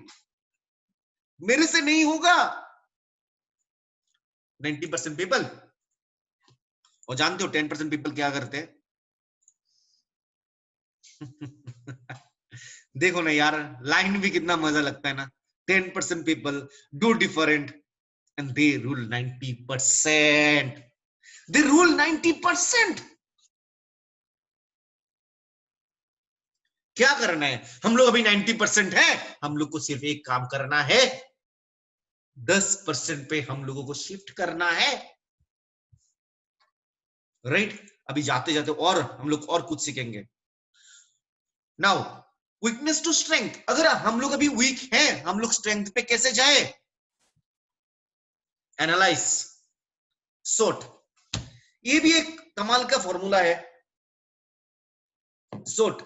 मेरे से नहीं होगा। 90% पीपल, और जानते हो 10% पीपल क्या करते हैं? देखो ना यार, लाइन भी कितना मजा लगता है ना। 10% people do different and they rule 90%। They rule 90%। क्या करना है हम लोग? अभी 90% है, हम लोग को सिर्फ एक काम करना है, 10% पे हम लोगों को शिफ्ट करना है। राइट? अभी जाते जाते और हम लोग और कुछ सीखेंगे। Now, weakness to strength. अगर हम लोग अभी वीक हैं, हम लोग स्ट्रेंथ पे कैसे जाए? एनालाइज, सोट। ये भी एक कमाल का फॉर्मूला है। सोट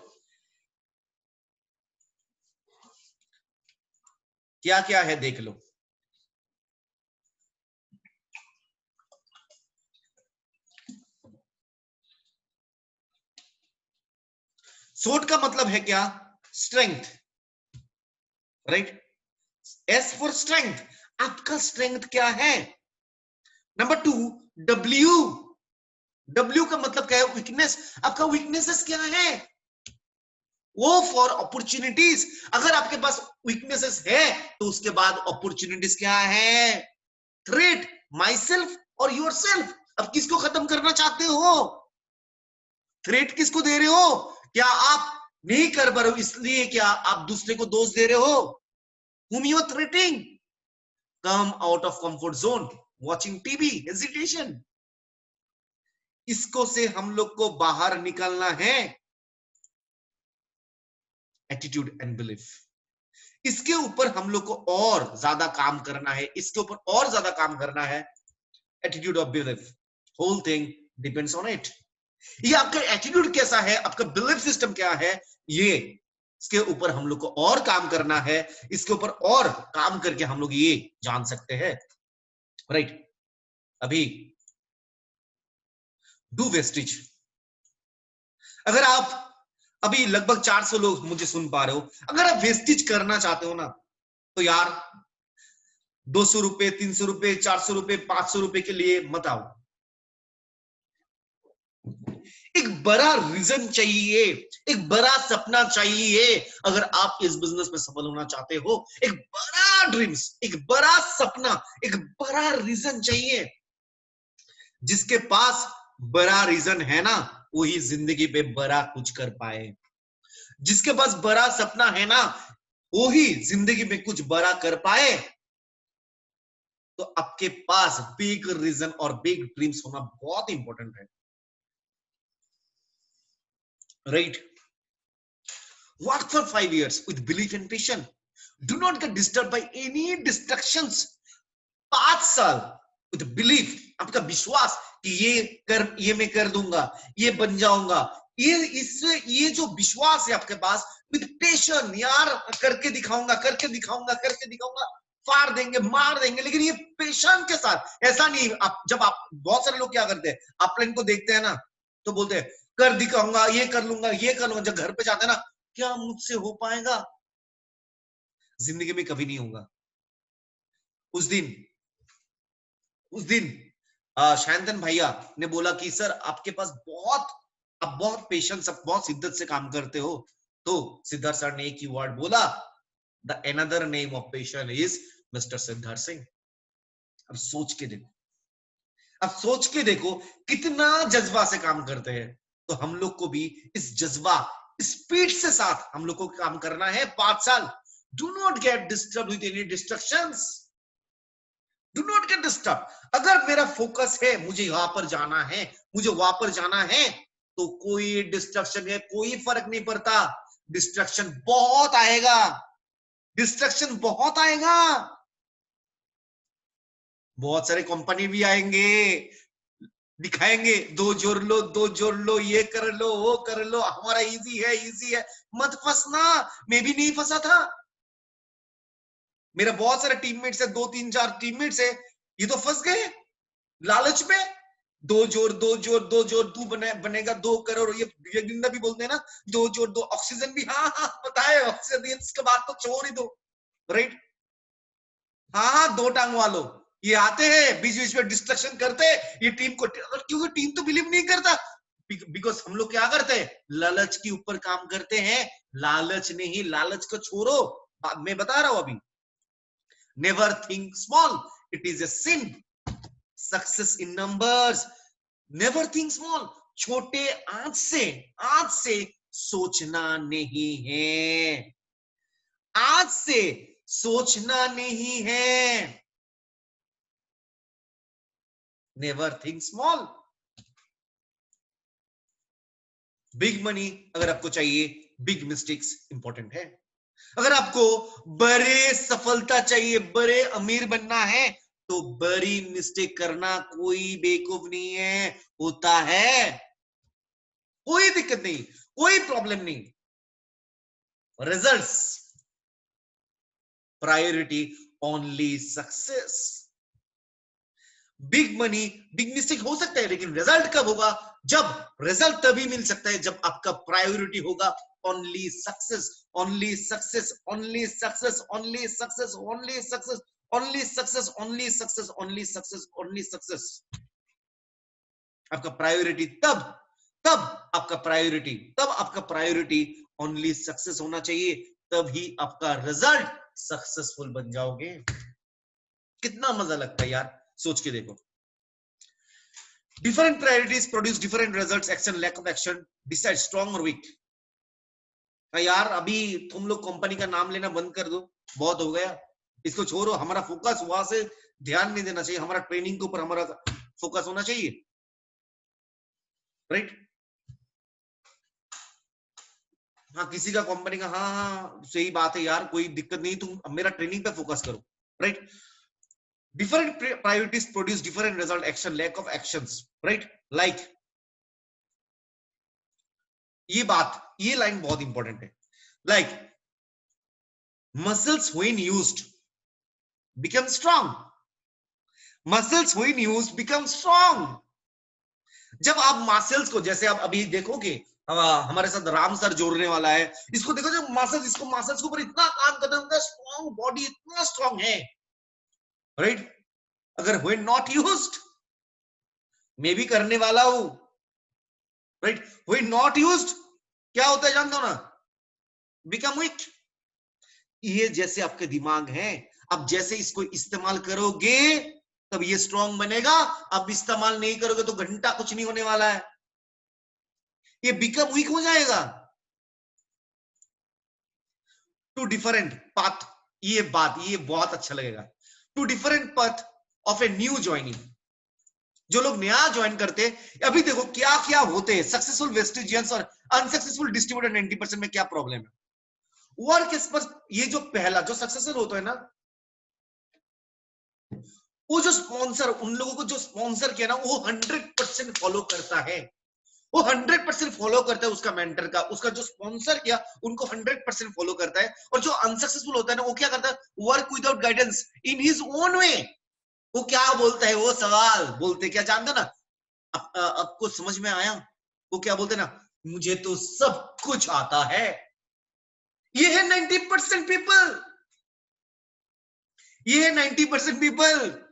क्या क्या है देख लो। सोट का मतलब है क्या? Strength. Right? S for strength. आपका स्ट्रेंथ क्या है? Number two, W. डब्ल्यू का मतलब क्या है? वीकनेस। आपका वीकनेसेस क्या है? वो फॉर अपॉर्चुनिटीज। अगर आपके पास वीकनेसेस है तो उसके बाद अपॉर्चुनिटीज क्या है? थ्रेट, माई सेल्फ और योर सेल्फ। अब किसको खत्म करना चाहते हो? थ्रेट किसको दे रहे हो? क्या आप नहीं कर पा रहे हो इसलिए क्या आप दूसरे को दोष दे रहे हो? whom you are threatening? come out of comfort zone, watching TV, hesitation। इसको से हम लोग को बाहर निकलना है। एटीट्यूड एंड बिलीफ, इसके ऊपर हम लोग को और ज्यादा काम करना है, इसके ऊपर और ज्यादा काम करना है। Attitude of belief, whole thing depends on it. ये आपका एटीट्यूड कैसा है, आपका बिलीफ सिस्टम क्या है, ये इसके ऊपर हम लोग को और काम करना है। इसके ऊपर और काम करके हम लोग ये जान सकते हैं। राइट? अभी डू वेस्टेज। अगर आप अभी लगभग 400 लोग मुझे सुन पा रहे हो, अगर आप वेस्टेज करना चाहते हो ना, तो यार 200 रुपए, 300 रुपए, 400 रुपए, 500 रुपए के लिए मत आओ। एक बड़ा रीजन चाहिए, एक बड़ा सपना चाहिए। अगर आप इस बिजनेस में सफल होना चाहते हो, एक बड़ा ड्रीम्स, एक बड़ा सपना, एक बड़ा रीजन चाहिए। जिसके पास बड़ा रीजन है ना, वही जिंदगी पे बड़ा कुछ कर पाए। जिसके पास बड़ा सपना है ना, वही जिंदगी में कुछ बड़ा कर पाए। तो आपके पास बिग रीजन और बिग ड्रीम्स होना बहुत इंपॉर्टेंट है। Right? Work for 5 years with belief and passion. Do not get disturbed by any distractions. 5 साल with belief, आपका विश्वास कि ये मैं कर दूंगा, ये बन जाऊंगा। ये जो विश्वास है आपके पास, विद पेशन, यार करके दिखाऊंगा, करके दिखाऊंगा, करके दिखाऊंगा, फाड़ देंगे, मार देंगे। लेकिन ये पेशन के साथ, ऐसा नहीं। आप जब आप बहुत सारे लोग क्या करते हैं, आप प्लान को देखते हैं ना, तो बोलते हैं कर दिखाऊंगा, ये कर लूंगा, ये कर लूंगा। जब घर पे जाते हैं ना, क्या मुझसे हो पाएगा? जिंदगी में कभी नहीं होगा। उस दिन उस दिन शांतन भैया ने बोला कि सर आपके पास आप बहुत पेशेंस, आप बहुत शिद्दत से काम करते हो। तो सिद्धार्थ सर ने एक ही वर्ड बोला, the another name of patience is mister Siddharth Singh. अब सोच के देखो, अब सोच के देखो कितना जज्बा से काम करते हैं। तो हम लोग को भी इस जज्बा, स्पीड से साथ हम लोग को काम करना है 5 साल। Do not get disturb with any destructions. Do not get disturb. अगर मेरा फोकस है, मुझे वहां पर जाना है, मुझे वहां पर जाना है, तो कोई डिस्ट्रक्शन है, कोई फर्क नहीं पड़ता। डिस्ट्रक्शन बहुत आएगा, डिस्ट्रक्शन बहुत आएगा। बहुत सारे कंपनी भी आएंगे, दिखाएंगे दो जोड़ लो, दो जोड़ लो, ये कर लो, वो कर लो, हमारा इजी है, इजी है। मत फंसना। मैं भी नहीं फंसा था। मेरा बहुत सारे टीममेट्स है, 2 3 4 टीममेट्स है, ये तो फंस गए लालच में। दो जोड़, दो जोड़, दो जोड़, तू बनेगा 2 करोड़। ये जिंदा भी बोलते हैं ना, दो जोड़ दो। ऑक्सीजन भी, हाँ हाँ पता है, ऑक्सीजन इसके बाद तो छोड़ ही दो। राइट? हाँ हाँ, 2 टांग वालों ये आते हैं, बीच बीच में डिस्ट्रक्शन करते हैं ये टीम को, क्योंकि टीम तो बिलीव नहीं करता। बिकॉज हम लोग क्या करते हैं, लालच के ऊपर काम करते हैं। लालच नहीं, लालच को छोड़ो, मैं बता रहा हूं अभी। Never think small, it is a sin. Success in numbers, never think small, छोटे आज से सोचना नहीं है, आज से सोचना नहीं है। Never think small. Big money अगर आपको चाहिए, बिग मिस्टेक्स इंपॉर्टेंट है। अगर आपको बड़े सफलता चाहिए, बड़े अमीर बनना है, तो बड़ी मिस्टेक करना कोई बेवकूफ नहीं है, होता है, कोई दिक्कत नहीं, कोई प्रॉब्लम नहीं। Results priority, only success. Big money, big mistake हो सकता है, लेकिन रिजल्ट कब होगा? जब रिजल्ट तभी मिल सकता है जब आपका प्रायोरिटी होगा only success, only success, only success, only success, only success, only success, only success, only success, only success. आपका प्रायोरिटी तब तब आपका प्रायोरिटी तब आपका प्रायोरिटी ओनली सक्सेस होना चाहिए, तभी आपका रिजल्ट सक्सेसफुल बन जाओगे। कितना मजा लगता है यार, सोच के देखो। Different priorities produce different results, action, lack of action decide strong और वीक। यार अभी तुम लोग कंपनी का नाम लेना बंद कर दो, बहुत हो गया, इसको छोड़ो। हमारा फोकस वहां से ध्यान नहीं देना चाहिए, हमारा ट्रेनिंग के ऊपर हमारा फोकस होना चाहिए, राइट? हाँ, किसी का कंपनी का, हाँ हाँ सही बात है यार, कोई दिक्कत नहीं, तुम मेरा ट्रेनिंग पे फोकस करो, right? Different priorities produce different result, action, lack of actions, right? Like ये बात, ये लाइन बहुत इंपॉर्टेंट है। Like muscles when used become strong, muscles when used become strong. जब आप मसल्स को, जैसे आप अभी देखोगे, हमारे साथ राम सर जोड़ने वाला है, इसको देखो, जो मसल्स, इसको मसल्स के ऊपर इतना काम करना है, स्ट्रांग बॉडी, इतना स्ट्रांग है, राइट? अगर व्हेन नॉट यूज्ड, मैं भी करने वाला हूं, राइट? व्हेन नॉट यूज्ड क्या होता है जानते हो ना? Become weak. ये जैसे आपके दिमाग है, अब जैसे इसको इस्तेमाल करोगे तब ये स्ट्रांग बनेगा, अब इस्तेमाल नहीं करोगे तो घंटा कुछ नहीं होने वाला है, ये बिकम वीक हो जाएगा। टू डिफरेंट पाथ, ये बात, ये बहुत अच्छा लगेगा। Two different path of a new joining, जो लोग नया ज्वाइन करते हैं, अभी देखो क्या क्या होते हैं, सक्सेसफुल वेस्टिजियंस और अनसक्सेसफुल डिस्ट्रीब्यूटर 90% में क्या प्रॉब्लम है? वर्क पर, ये जो पहला जो सक्सेसफुल होता है ना, वो जो स्पॉन्सर, उन लोगों को जो स्पॉन्सर किया ना, वो 100% फॉलो करता है, वो 100% फॉलो करता है उसका मेंटर का, उसका जो स्पॉन्सर किया उनको 100% फॉलो करता है। और जो अनसक्सेसफुल होता है ना, वो क्या करता है? Work without guidance in his own way. वो क्या बोलता है, वो सवाल बोलते क्या जानते ना, आपको समझ में आया? वो क्या बोलते ना, मुझे तो सब कुछ आता है। ये है 90% पीपल, ये है 90% पीपल,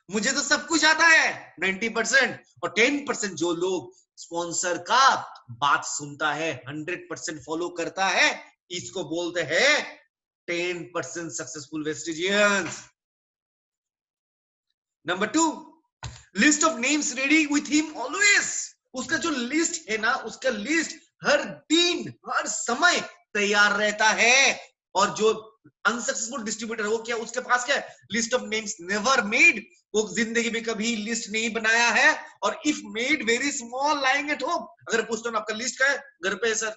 मुझे तो सब कुछ आता है 90%। और 10% जो लोग स्पॉन्सर का बात सुनता है, 100% फॉलो करता है, इसको बोलते हैं 10% successful Vestigians. Number 2, list of names ready with him always. उसका जो लिस्ट है ना, उसका लिस्ट हर दिन हर समय तैयार रहता है। और जो अनसक्सेसफुल डिस्ट्रीब्यूटर है, वो क्या, उसके पास क्या है? List of names never made, वो जिंदगी में कभी लिस्ट नहीं बनाया है। और if made very small lying at home, अगर पूछते हो आपका लिस्ट का है, घर पे है सर।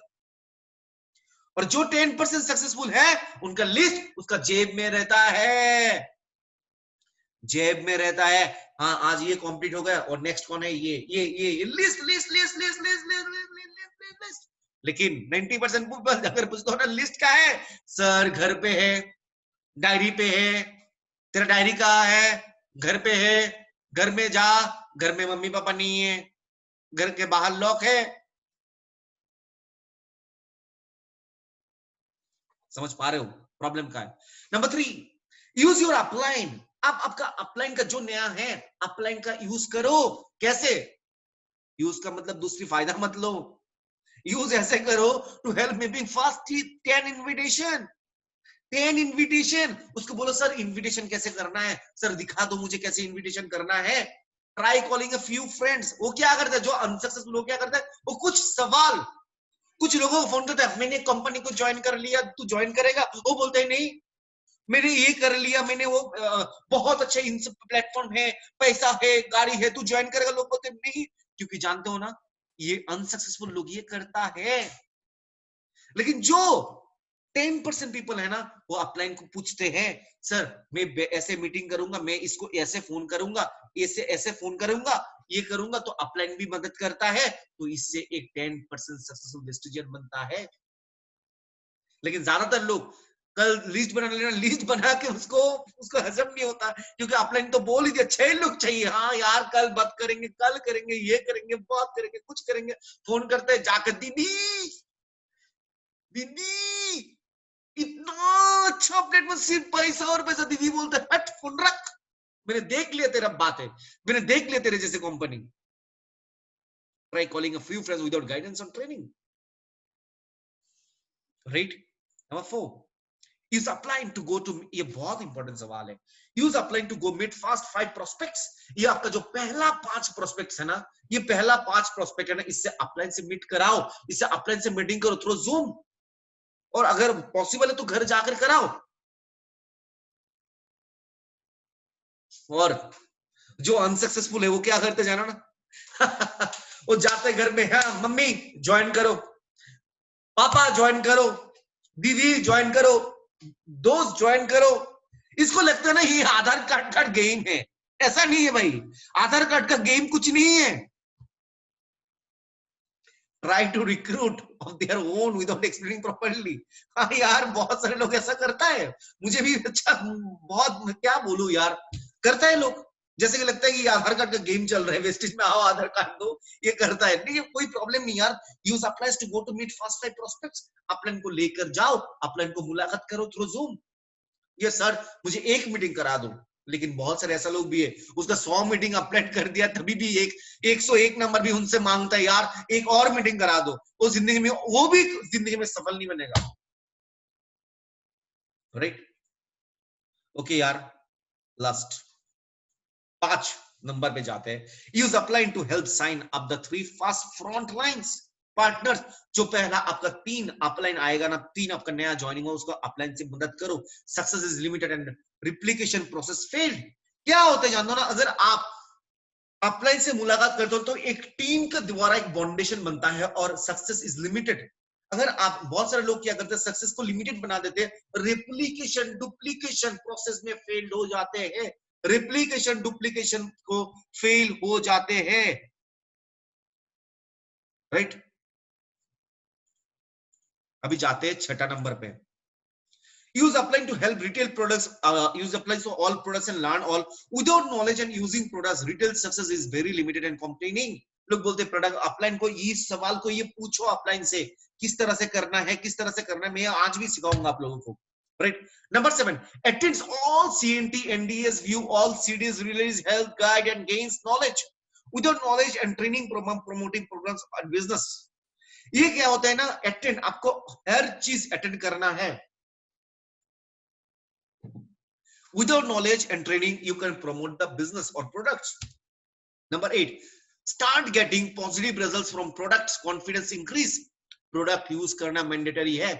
और जो 10% सक्सेसफुल है, उनका लिस्ट उसका जेब में रहता है, जेब में रहता है। हाँ, आज ये कंप्लीट हो गया, और नेक्स्ट कौन है, ये list list list list list list list. लेकिन 90% पीपल अगर पूछते हो ना लिस्ट का है, सर घर पे है, डायरी पे है। तेरा डायरी कहाँ है? घर पे है। घर में जा, घर में मम्मी पापा नहीं है, घर के बाहर लॉक है। समझ पा रहे हो प्रॉब्लम का है? Number 3, use your upline. आप आपका अपलाइन का जो नया है, अपलाइन का यूज करो। कैसे? यूज का मतलब दूसरी फायदा मत लो, यूज ऐसे करो to help me being fast 10 invitation, 10 invitation. उसको बोलो सर इनविटेशन कैसे करना है, सर दिखा दो मुझे कैसे इनविटेशन करना है। Try calling a few friends. वो क्या करता है, जो अनसक्सेसफुल, वो क्या करता है, वो कुछ सवाल, कुछ लोगों को फोन करता है, मैंने कंपनी को ज्वाइन कर लिया, तू ज्वाइन करेगा? वो बोलते हैं नहीं, मैंने ये कर लिया, मैंने वो बहुत अच्छे इन सब प्लेटफॉर्म है, पैसा है, गाड़ी है, तू ज्वाइन करेगा? लोग बोलते हैं नहीं, क्योंकि जानते हो ना ये अनसक्सेसफुल लोग ये करता है। लेकिन जो 10% पीपल है ना, वो अपलाइन को पूछते हैं, सर मैं ऐसे मीटिंग करूंगा, मैं इसको ऐसे फोन करूंगा, ऐसे ऐसे फोन करूंगा, ये करूंगा, तो अपलाइन भी मदद करता है, तो इससे एक 10% सक्सेसफुल डिसीजन बनता है। लेकिन ज्यादातर लोग कल लिस्ट बना लेना, लिस्ट बना के उसको उसको हजम नहीं होता, क्योंकि अपलाइन तो बोल ही दिया 6 लोग चाहिए, हाँ यार कल बात करेंगे, कल करेंगे, ये करेंगे, बात करेंगे, कुछ करेंगे, फोन करते हैं जाकर, दीदी दीदी इतना अच्छा अपडेट में सिर्फ पैसा और पैसा। दीदी बोलते हट फोन रख, मैंने देख लिया तेरा बात है, मैंने देख लिया तेरे जैसे company. Try calling a few friends without guidance on training, right. Number 4, use upline to go to, ये बहुत इंपॉर्टेंट सवाल है, use upline to go meet fast 5 prospects. ये आपका जो पहला 5 प्रोस्पेक्ट्स है ना, ये पहला 5 प्रोस्पेक्ट है ना, इससे अपलाइन से मीट कराओ, इससे अपलाइन से मीटिंग करो थ्रू जूम, और अगर पॉसिबल है तो घर जाकर कराओ। और जो अनसक्सेसफुल है वो क्या करते जाना ना वो जाते घर में, हाँ मम्मी ज्वाइन करो, पापा ज्वाइन करो, दीदी ज्वाइन करो, दोस्त ज्वाइन करो। इसको लगता है ना ये आधार कार्ड का गेम है, ऐसा नहीं है भाई, आधार कार्ड का गेम कुछ नहीं है। Try to recruit of their own without explaining properly. हाँ यार बहुत सारे लोग ऐसा करता है, मुझे भी अच्छा, बहुत क्या बोलूं यार, करता है लोग, जैसे कि लगता है कि ये आधार कार्ड का गेम चल रहा है, वेस्टेज में आओ आधार कार्ड दो, ये करता है। नहीं, कोई प्रॉब्लम नहीं यार, use uplines to go to meet fast 5 prospects. Upline को लेकर जाओ, अपलाइन को मुलाकात करो थ्रू जूम। ये सर मुझे एक मीटिंग करा दो, लेकिन बहुत सारे ऐसा लोग भी है, उसका 100 मीटिंग अपलोड कर दिया, तभी भी 101 नंबर भी उनसे मांगता है, यार एक और मीटिंग करा दो। वो जिंदगी में, वो भी जिंदगी में सफल नहीं बनेगा, राइट। ओके यार, लास्ट 5 नंबर पे जाते हैं, use upline to help sign up the 3 fast front lines partners. जो पहला आपका 3 अपलाइन आएगा ना, 3 आपका नया ज्वाइनिंग हो, उसको अपलाइन से मदद करो। Success is limited and replication process failed. क्या होता है जानते हो ना, अगर आप अपलाइन से मुलाकात करते हो तो एक टीम के द्वारा एक बाउंडेशन बनता है, और सक्सेस इज लिमिटेड। अगर आप, बहुत सारे लोग क्या करते हैं, सक्सेस को लिमिटेड बना देते हैं, रेप्लिकेशन डुप्लीकेशन प्रोसेस में फेल्ड हो जाते हैं, रेप्लिकेशन डुप्लीकेशन को फेल हो जाते हैं, राइट। अभी जाते हैं 6 नंबर पे, use applying to help retail products, use applies to all products and learn all without knowledge and using products, retail success is very limited and containing। लोग बोलते हैं प्रोडक्ट अपलाइन को, ये सवाल को ये पूछो अपलाइन से, किस तरह से करना है, किस तरह से करना है, मैं आज भी सिखाऊंगा आप लोगों को, right. Number 7, attends all CNT NDS, view all CDs, release health guide and gains knowledge without knowledge and training promoting programs and business। ये क्या होता है ना, अटेंड, आपको हर चीज अटेंड करना है। Without knowledge and training, you can promote the business or products. Number 8, start getting positive results from products, confidence increase। Product use करना मैंडेटरी है,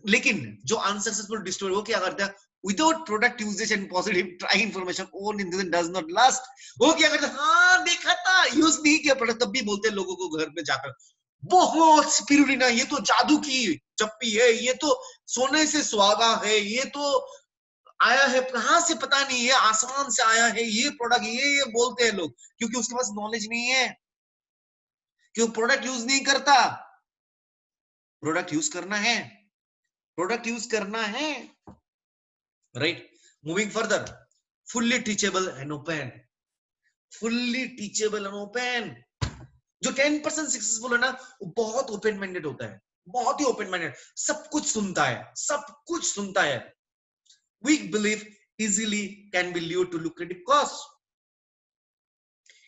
लेकिन जो अनसक्सेसफुल डिस्ट्रीब्यूटर वो क्या करता है, without product usage and positive try information own intention does not last. वो क्या करता है, हाँ देखा था, यूज नहीं किया प्रोडक्ट, तब भी बोलते हैं लोगों को घर पे जाकर, बहुत स्पिरुलिना, ये तो जादू की चप्पी है, ये तो सोने से सुहागा है, ये तो आया है कहां से पता नहीं, ये आसमान से आया है, ये प्रोडक्ट, ये बोलते हैं लोग, क्योंकि उसके पास नॉलेज नहीं है, क्यों प्रोडक्ट यूज नहीं करता। प्रोडक्ट यूज करना है, प्रोडक्ट यूज करना है, right. Moving further, fully teachable and open, fully teachable and open. जो 10% सक्सेसफुल है ना, वो बहुत ओपन माइंडेड होता है, बहुत ही ओपन माइंडेड, सब कुछ सुनता है, सब कुछ सुनता है। Weak belief easily can be lured to lucrative cause.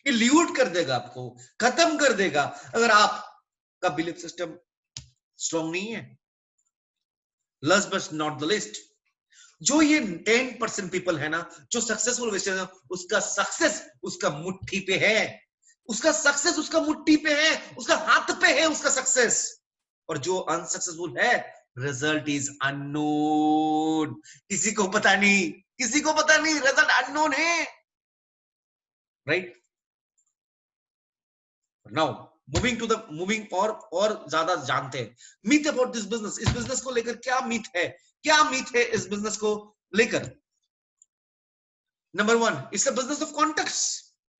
ये ल्यूट कर देगा, आपको खत्म कर देगा अगर आपका बिलीफ सिस्टम स्ट्रॉन्ग नहीं है। Last but not the list, जो ये 10% पीपल है ना जो सक्सेसफुल वेस्टर्न है, उसका सक्सेस उसका मुट्ठी पे है, उसका सक्सेस उसका मुट्ठी पे है, उसका हाथ पे है उसका सक्सेस। और जो अनसक्सेसफुल है, रिजल्ट इज अननोन, किसी को पता नहीं, किसी को पता नहीं, रिजल्ट अननोन है, राइट। नाउ मूविंग और ज्यादा जानते हैं मिथ अबाउट दिस बिजनेस। इस बिजनेस को लेकर क्या मिथ है, क्या मिथ है इस बिजनेस को लेकर। Number 1, it's a business of contacts.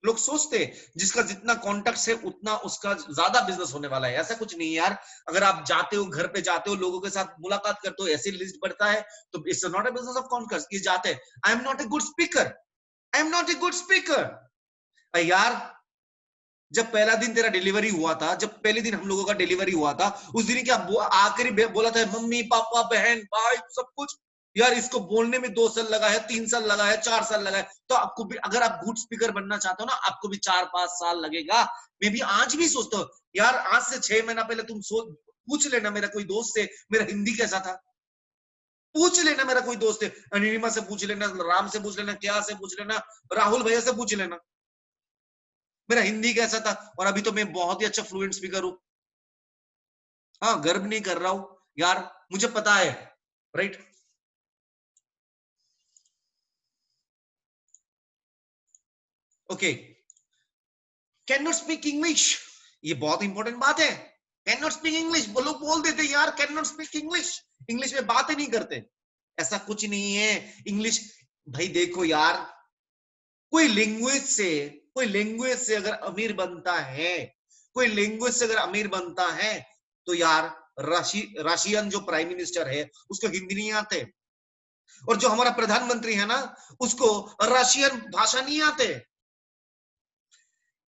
लोग सोचते हैं जिसका जितना कॉन्टेक्ट है उतना उसका ज्यादा बिजनेस होने वाला है। ऐसा कुछ नहीं है यार। अगर आप जाते हो, घर पे जाते हो, लोगों के साथ मुलाकात करते हो, ऐसी लिस्ट बढ़ता है, तो it's not a business of contacts. ये जाते हैं, I am not a good speaker, I am not a good speaker. यार जब पहला दिन तेरा डिलीवरी हुआ था, जब पहले दिन हम लोगों का डिलीवरी हुआ था, उस दिन क्या आखिरी बोला था, मम्मी पापा बहन भाई सब कुछ। यार इसको बोलने में 2 साल लगा है, 3 साल लगा है, 4 साल लगा है, तो आपको भी अगर आप गुड स्पीकर बनना चाहते हो ना, आपको भी 4-5 साल लगेगा। मैं भी आज भी सोचता हूँ यार, आज से 6 महीना पहले तुम पूछ लेना मेरा कोई दोस्त से मेरा हिंदी कैसा था, पूछ लेना मेरा कोई दोस्त है, अनिमा से पूछ लेना, राम से पूछ लेना, क्या से पूछ लेना, राहुल भैया से पूछ लेना मेरा हिंदी कैसा था। और अभी तो मैं बहुत ही अच्छा फ्लुएंट स्पीकर हूं। हाँ, गर्व नहीं कर रहा हूं यार, मुझे पता है, right. Okay, can not speak English, ये बहुत इंपॉर्टेंट बात है। कैन नॉट स्पीक इंग्लिश, वो लोग बोल देते यार can not speak English, English में बातें नहीं करते। ऐसा कुछ नहीं है। इंग्लिश, भाई देखो यार, कोई लैंग्वेज से कोई लैंग्वेज से अगर अमीर बनता है, कोई लैंग्वेज से अगर अमीर बनता है, तो यार रशियन जो प्राइम मिनिस्टर है उसको हिंदी नहीं आते, और जो हमारा प्रधानमंत्री है ना उसको रशियन भाषा नहीं आते।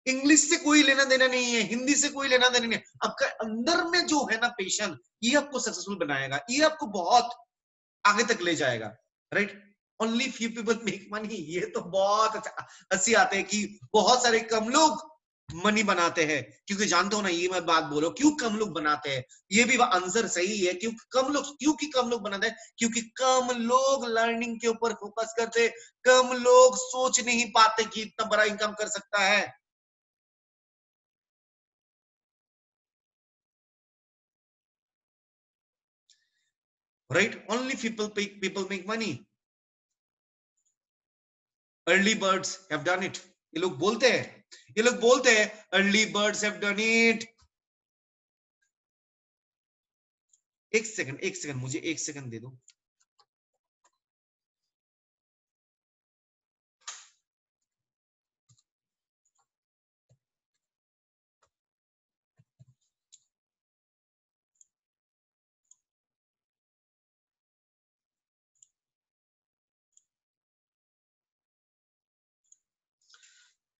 इंग्लिश से कोई लेना देना नहीं है, हिंदी से कोई लेना देना नहीं है। आपका अंदर में जो है ना पेशन, ये आपको सक्सेसफुल बनाएगा, ये आपको बहुत आगे तक ले जाएगा, right. Only few people make money, ये तो बहुत अच्छा हंसी आते हैं कि बहुत सारे कम लोग मनी बनाते हैं। क्योंकि जानते हो ना, ये मैं बात बोलो क्यों कम लोग बनाते हैं, ये भी आंसर सही है। क्योंकि कम लोग बनाते हैं, क्योंकि कम लोग लर्निंग के ऊपर फोकस करते, कम लोग सोच नहीं पाते कि इतना बड़ा इनकम कर सकता है। Right, only people make money, early birds have done it. ये लोग बोलते हैं, ये लोग बोलते हैं early birds have done it. एक सेकंड मुझे एक सेकंड दे दो।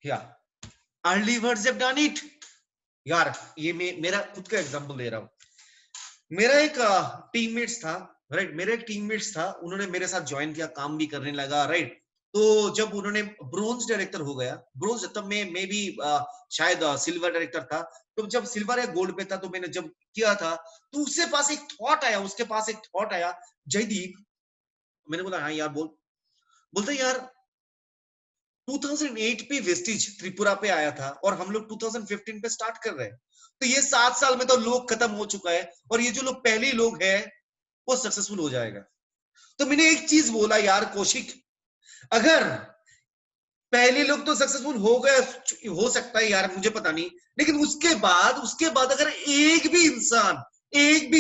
या early birds have done it. यार ये मेरा खुद का एग्जांपल दे रहा हूं। मेरा एक टीममेट्स था, राइट, मेरा एक टीममेट्स था, उन्होंने मेरे साथ ज्वाइन किया, काम भी करने लगा, राइट। तो जब उन्होंने ब्रोंज डायरेक्टर हो गया, ब्रोंज तब मैं भी शायद सिल्वर डायरेक्टर था। तो जब सिल्वर या गोल्ड पे था, तो मैंने जब किया था, तो उसके पास एक थॉट आया, जयदीप। मैंने बोला हाँ यार बोल। बोलते यार 2008 पे वेस्टिज त्रिपुरा पे आया था और हम लोग 2015 पे स्टार्ट कर रहे हैं, तो ये 7 साल में तो लोग खत्म हो चुका है, और ये जो लोग पहले लोग हैं वो सक्सेसफुल हो जाएगा। तो मैंने एक चीज बोला यार कौशिक, अगर पहले लोग तो सक्सेसफुल हो गए, हो सकता है यार, मुझे पता नहीं, लेकिन उसके बाद अगर एक भी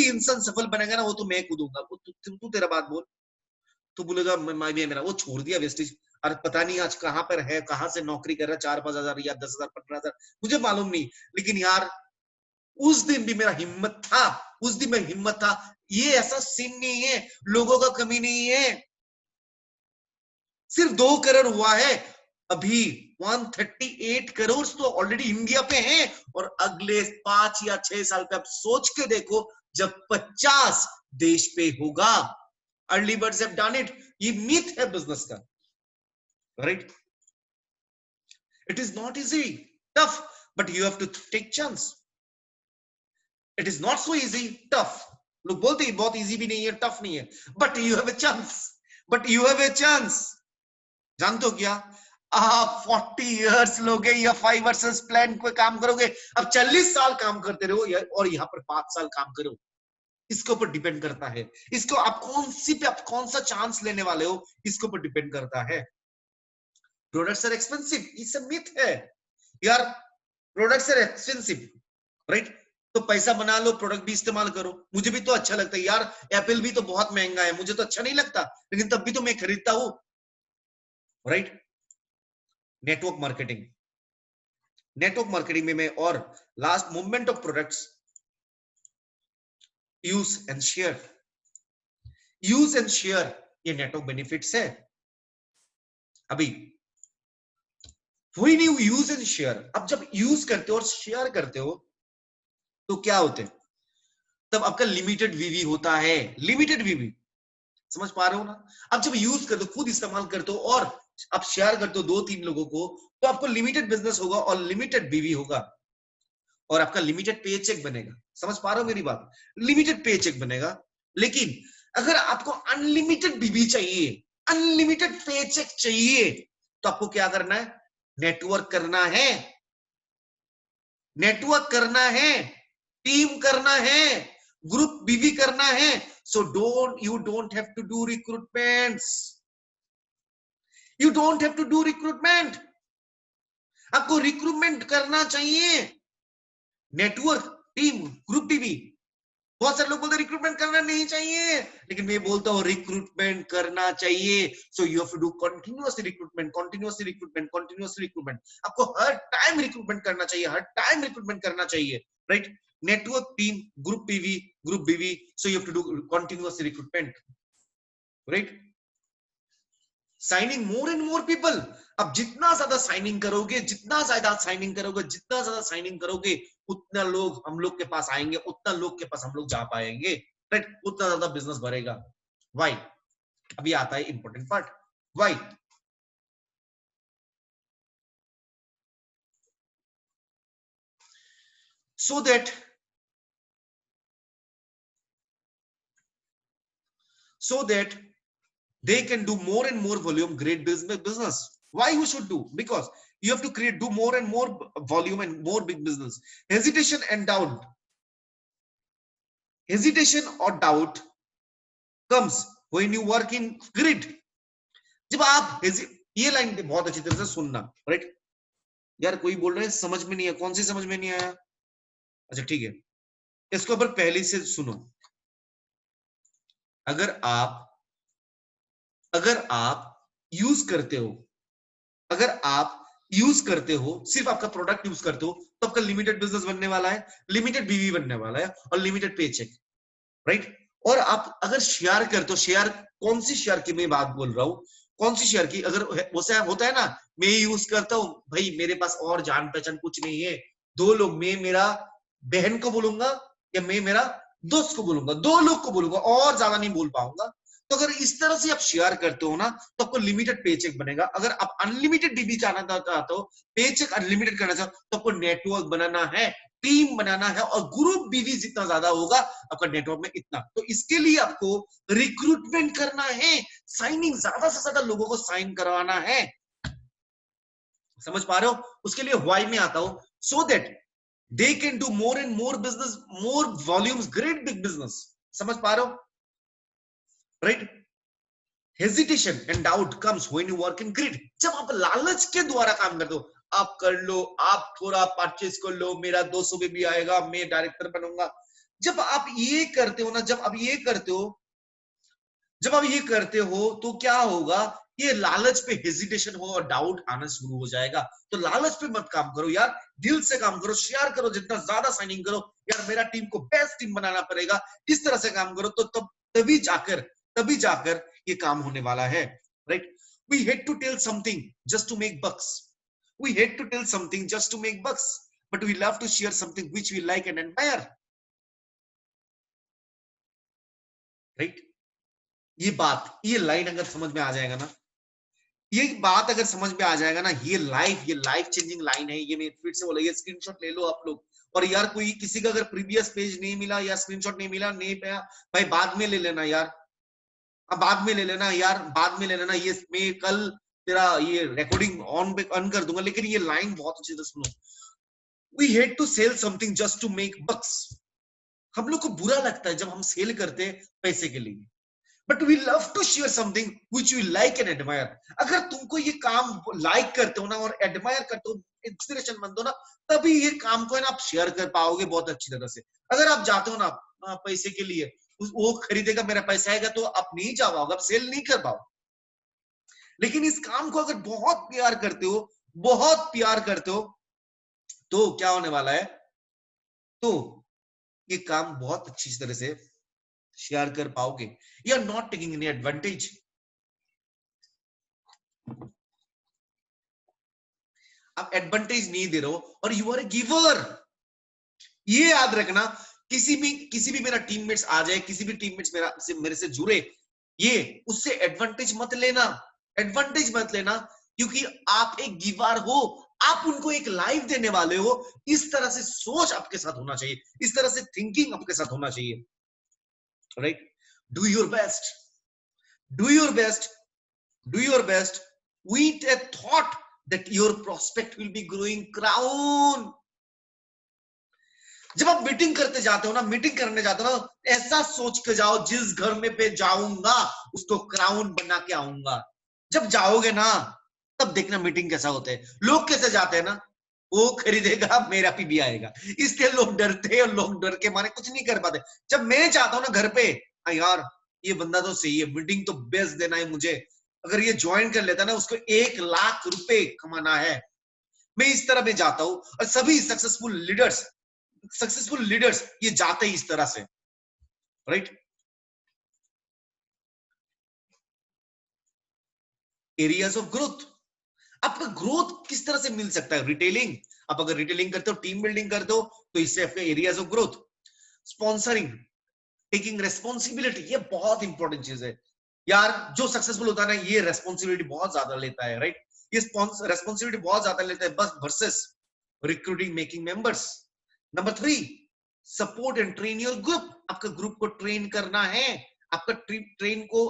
इंसान सफल बनेगा ना, वो तो मैं कूदूंगा। तू तेरा बात बोल। तो बोलेगा मैं भी मेरा वो छोड़ दिया वेस्टिज, और पता नहीं आज कहां पर है, कहां से नौकरी कर रहा है, 4-5 हजार या 10 हजार 15 हजार, मुझे मालूम नहीं। लेकिन यार उस दिन भी मेरा हिम्मत था, उस दिन में हिम्मत था। ये ऐसा सीन नहीं है, लोगों का कमी नहीं है। सिर्फ 2 करोड़ हुआ है अभी, 138 करोड़ तो ऑलरेडी इंडिया पे हैं, और अगले 5 या 6 साल पे आप सोच के देखो, जब 50 देश पे होगा। Early birds have done it, ये मिथ है बिजनेस का, right. It is not easy, tough, but you have to take chance. It is not so easy, tough. लोग बोलते हैं बहुत इजी भी नहीं है, टफ नहीं है, but you have a chance, but you have a chance. जानते हो क्या, आप 40 इयर्स लोगे या 5 वर्सेस प्लान पे काम करोगे, अब 40 साल काम करते रहो और यहाँ पर 5 साल काम करो, इसके ऊपर डिपेंड करता है। इसको आप कौन सा चांस लेने वाले हो, इसके ऊपर डिपेंड करता है। प्रोडक्ट्स आर एक्सपेंसिव, ये सब मिथ है यार। Products are expensive, right? तो पैसा बना लो, प्रोडक्ट भी इस्तेमाल करो। मुझे भी तो अच्छा लगता है यार, एप्पल भी तो बहुत महंगा है, मुझे तो अच्छा नहीं लगता, लेकिन तब भी तो मैं खरीदता हूं, right? Network marketing, network marketing में मैं और last movement of products, use and share, use and share, ये नेटवर्क बेनिफिट्स है। अभी वही नहीं, यूज एंड शेयर, अब जब यूज करते हो और शेयर करते हो तो क्या होते हैं, तब आपका लिमिटेड वीवी होता है, लिमिटेड वीवी, समझ पा रहे हो ना? अब जब यूज करते हो, खुद इस्तेमाल करते हो और आप शेयर करते हो 2-3 लोगों को, तो आपको लिमिटेड बिजनेस होगा और लिमिटेड बीवी होगा और आपका लिमिटेड पे चेक बनेगा। समझ पा रहे हो मेरी बात? लिमिटेड पे चेक बनेगा। लेकिन अगर आपको अनलिमिटेड बीवी चाहिए, अनलिमिटेड पे चेक चाहिए, तो आपको क्या करना है? नेटवर्क करना है, नेटवर्क करना है, टीम करना है, ग्रुप बीवी करना है। So you don't have to do recruitments, you don't have to do recruitment. आपको रिक्रूटमेंट करना चाहिए, नेटवर्क, टीम, ग्रुप बीवी। बहुत सारे लोग बोलते हैं रिक्रूटमेंट करना नहीं चाहिए, लेकिन मैं बोलता हूं रिक्रूटमेंट करना चाहिए। So you have to do continuously recruitment, continuously recruitment, continuously recruitment. आपको हर टाइम रिक्रूटमेंट करना चाहिए, हर टाइम रिक्रूटमेंट करना चाहिए, right? Network, team, group BV, so you have to do continuously recruitment, right? Signing more and more people. अब जितना ज्यादा साइनिंग करोगे, जितना ज्यादा साइनिंग करोगे, जितना ज्यादा साइनिंग करोगे, उतना लोग हम लोग के पास आएंगे, उतना लोग के पास हम लोग जा पाएंगे, राइट? उतना ज्यादा बिजनेस बढ़ेगा। वाई? अभी आता है important part, why? so that they can do more and more volume, great business. Why you should do? Because you have to do more and more volume and more big business. Hesitation and doubt, hesitation or doubt comes when you work in grid. जब आप ये लाइन बहुत अच्छी तरह से सुनना, राइट? यार कोई बोल रहे हैं समझ में नहीं है, कौन सी समझ में नहीं आया? अच्छा ठीक है, इसको ऊपर पहले से सुनो। अगर आप यूज करते हो, अगर आप यूज करते हो, सिर्फ आपका प्रोडक्ट यूज करते हो, तो आपका लिमिटेड बिजनेस बनने वाला है, लिमिटेड बीवी बनने वाला है और लिमिटेड पे चेक, राइट? और आप अगर शेयर करते हो, शेयर कौन सी शेयर की मैं बात बोल रहा हूं, कौन सी शेयर की? अगर वो होता है ना, मैं यूज करता हूं भाई, मेरे पास और जान पहचान कुछ नहीं है, 2 लोग, मैं मेरा बहन को बोलूंगा या मैं मेरा दोस्त को बोलूंगा, 2 लोग को बोलूंगा, और ज्यादा नहीं बोल पाऊंगा। तो अगर इस तरह से आप शेयर करते हो ना, तो आपको लिमिटेड पे चेक बनेगा। अगर आप अनलिमिटेड डीबी चाहना चाहते हो, पे चेक अनलिमिटेड करना चाहते हो, तो आपको नेटवर्क बनाना है, टीम बनाना है, और ग्रुप बीवी जितना ज्यादा होगा आपका नेटवर्क में इतना। तो इसके लिए आपको रिक्रूटमेंट करना है, साइनिंग, ज्यादा से ज्यादा लोगों को साइन करवाना है। समझ पा रहे हो? उसके लिए व्हाई में आता हूं, so that they can do more and more business, more volumes, great big business. समझ पा रहे हो, right? Hesitation and doubt comes when you work in grid. जब आप लालच के द्वारा काम करते हो, आप कर लो, आप थोड़ा परचेज कर लो, मेरा 200 में भी आएगा, मैं डायरेक्टर बनूंगा। जब आप ये करते हो ना, जब आप ये करते हो तो क्या होगा? ये लालच पे हेजिटेशन हो और डाउट आना शुरू हो जाएगा। तो लालच पे मत काम करो यार, दिल से काम करो, शेयर करो, जितना ज्यादा साइनिंग करो, यार मेरा टीम को बेस्ट टीम बनाना पड़ेगा, इस तरह से काम करो, तो तभी जाकर ये काम होने वाला है, right? We hate to tell something just to make bucks, we hate to tell something just to make bucks, but we love to share something which we like and admire, right? ये बात, ये लाइन अगर समझ में आ जाएगा ना, ये बात अगर समझ में आ जाएगा ना, ये लाइफ चेंजिंग लाइन है। ये मैं फिर से बोला, ये स्क्रीनशॉट ले लो आप लोग। और यार कोई किसी का अगर प्रीवियस पेज नहीं मिला या स्क्रीनशॉट नहीं मिला, नहीं पाया, भाई बाद में ले लेना यार, अब बाद में ले लेना यार, बाद में ले लेना। ये मैं कल तेरा ये रिकॉर्डिंग ऑन कर दूंगा, लेकिन ये लाइन बहुत अच्छी तरह सुनो। We hate to sell something just to make bucks. हम लोग को बुरा लगता है जब हम सेल करते हैं पैसे के लिए, but we love to share something which we like and admire. अगर तुमको ये काम लाइक करते हो ना और एडमायर करते हो, इंस्पिरेशन बनते हो ना, तभी ये काम को है ना आप शेयर कर पाओगे बहुत अच्छी तरह से। अगर आप जाते हो ना पैसे के लिए, वो खरीदेगा मेरा पैसा आएगा, तो आप नहीं जा पाओगे, आप सेल नहीं कर पाओ। लेकिन इस काम को अगर बहुत प्यार करते हो, बहुत प्यार करते हो, तो क्या होने वाला है, तो ये काम बहुत अच्छी तरह से शेयर कर पाओगे। You are not taking any advantage. आप एडवांटेज नहीं दे रहे हो और यू आर ए गिवर। ये याद रखना, किसी भी मेरा टीममेट्स आ जाए, किसी भी टीममेट्स मेरे से जुड़े, ये उससे एडवांटेज मत लेना, एडवांटेज मत लेना, क्योंकि आप एक गिवर हो। आप उनको एक लाइफ देने वाले हो। इस तरह से सोच आपके साथ होना चाहिए, इस तरह से थिंकिंग आपके साथ होना चाहिए, right? Do your best, do your best, do your best with a thought that your prospect will be growing crown। जब आप मीटिंग करते जाते हो ना, मीटिंग करने जाते हो ना, ऐसा सोच के जाओ, जिस घर में पे जाऊंगा उसको क्राउन बना के आऊंगा। जब जाओगे ना, तब देखना मीटिंग कैसा होता है। लोग कैसे जाते हैं ना, वो खरीदेगा मेरा भी आएगा, इसलिए लोग डरते हैं और लोग डर के मारे कुछ नहीं कर पाते। जब मैं जाता हूँ ना घर पे, यार ये बंदा तो सही है, मीटिंग तो बेस्ट देना है मुझे, अगर ये ज्वाइन कर लेता ना, उसको 1 लाख रुपए कमाना है। मैं इस तरह में जाता हूं, और सभी सक्सेसफुल लीडर्स ये जाते ही इस तरह से, राइट? Areas of growth. आपका ग्रोथ किस तरह से मिल सकता है? रिटेलिंग। आप अगर रिटेलिंग करते हो, टीम बिल्डिंग करते हो, तो इससे आपके areas of growth. Sponsoring, taking responsibility, ये बहुत इंपॉर्टेंट चीज है यार। जो सक्सेसफुल होता है ना, ये रेस्पॉन्सिबिलिटी बहुत ज्यादा लेता है, राइट? ये रेस्पॉन्सिबिलिटी बहुत ज्यादा लेता है, बस versus recruiting making members. Number 3, support and train your group. आपका ग्रुप को ट्रेन करना है, आपका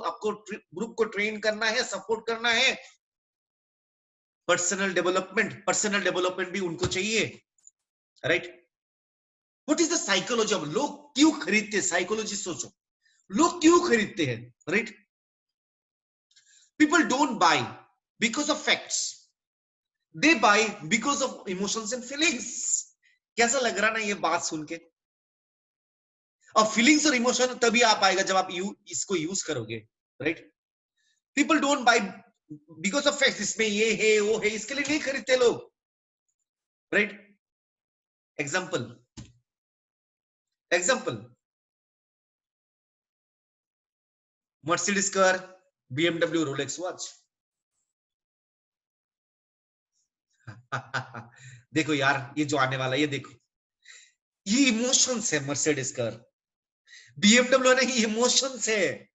आपको ग्रुप को ट्रेन करना है, सपोर्ट करना है। पर्सनल डेवलपमेंट भी उनको चाहिए, right? What is the psychology of, लोग क्यों खरीदते हैं? साइकोलॉजी सोचो, लोग क्यों खरीदते हैं, right? People don't buy because of facts, they buy because of emotions and feelings. कैसा लग रहा ना ये बात सुन के? और फीलिंग्स और इमोशन तभी आ पाएगा जब आप इसको यूज करोगे, right? People don't buy because of facts, इसमें ये है वो है, इसके लिए नहीं खरीदते लोग, right? Example, Mercedes car, BMW, Rolex watch. देखो यार, ये जो आने वाला है, ये देखो, ये इमोशंस है। मर्सिडीज कार, BMW है ना, ये इमोशंस है।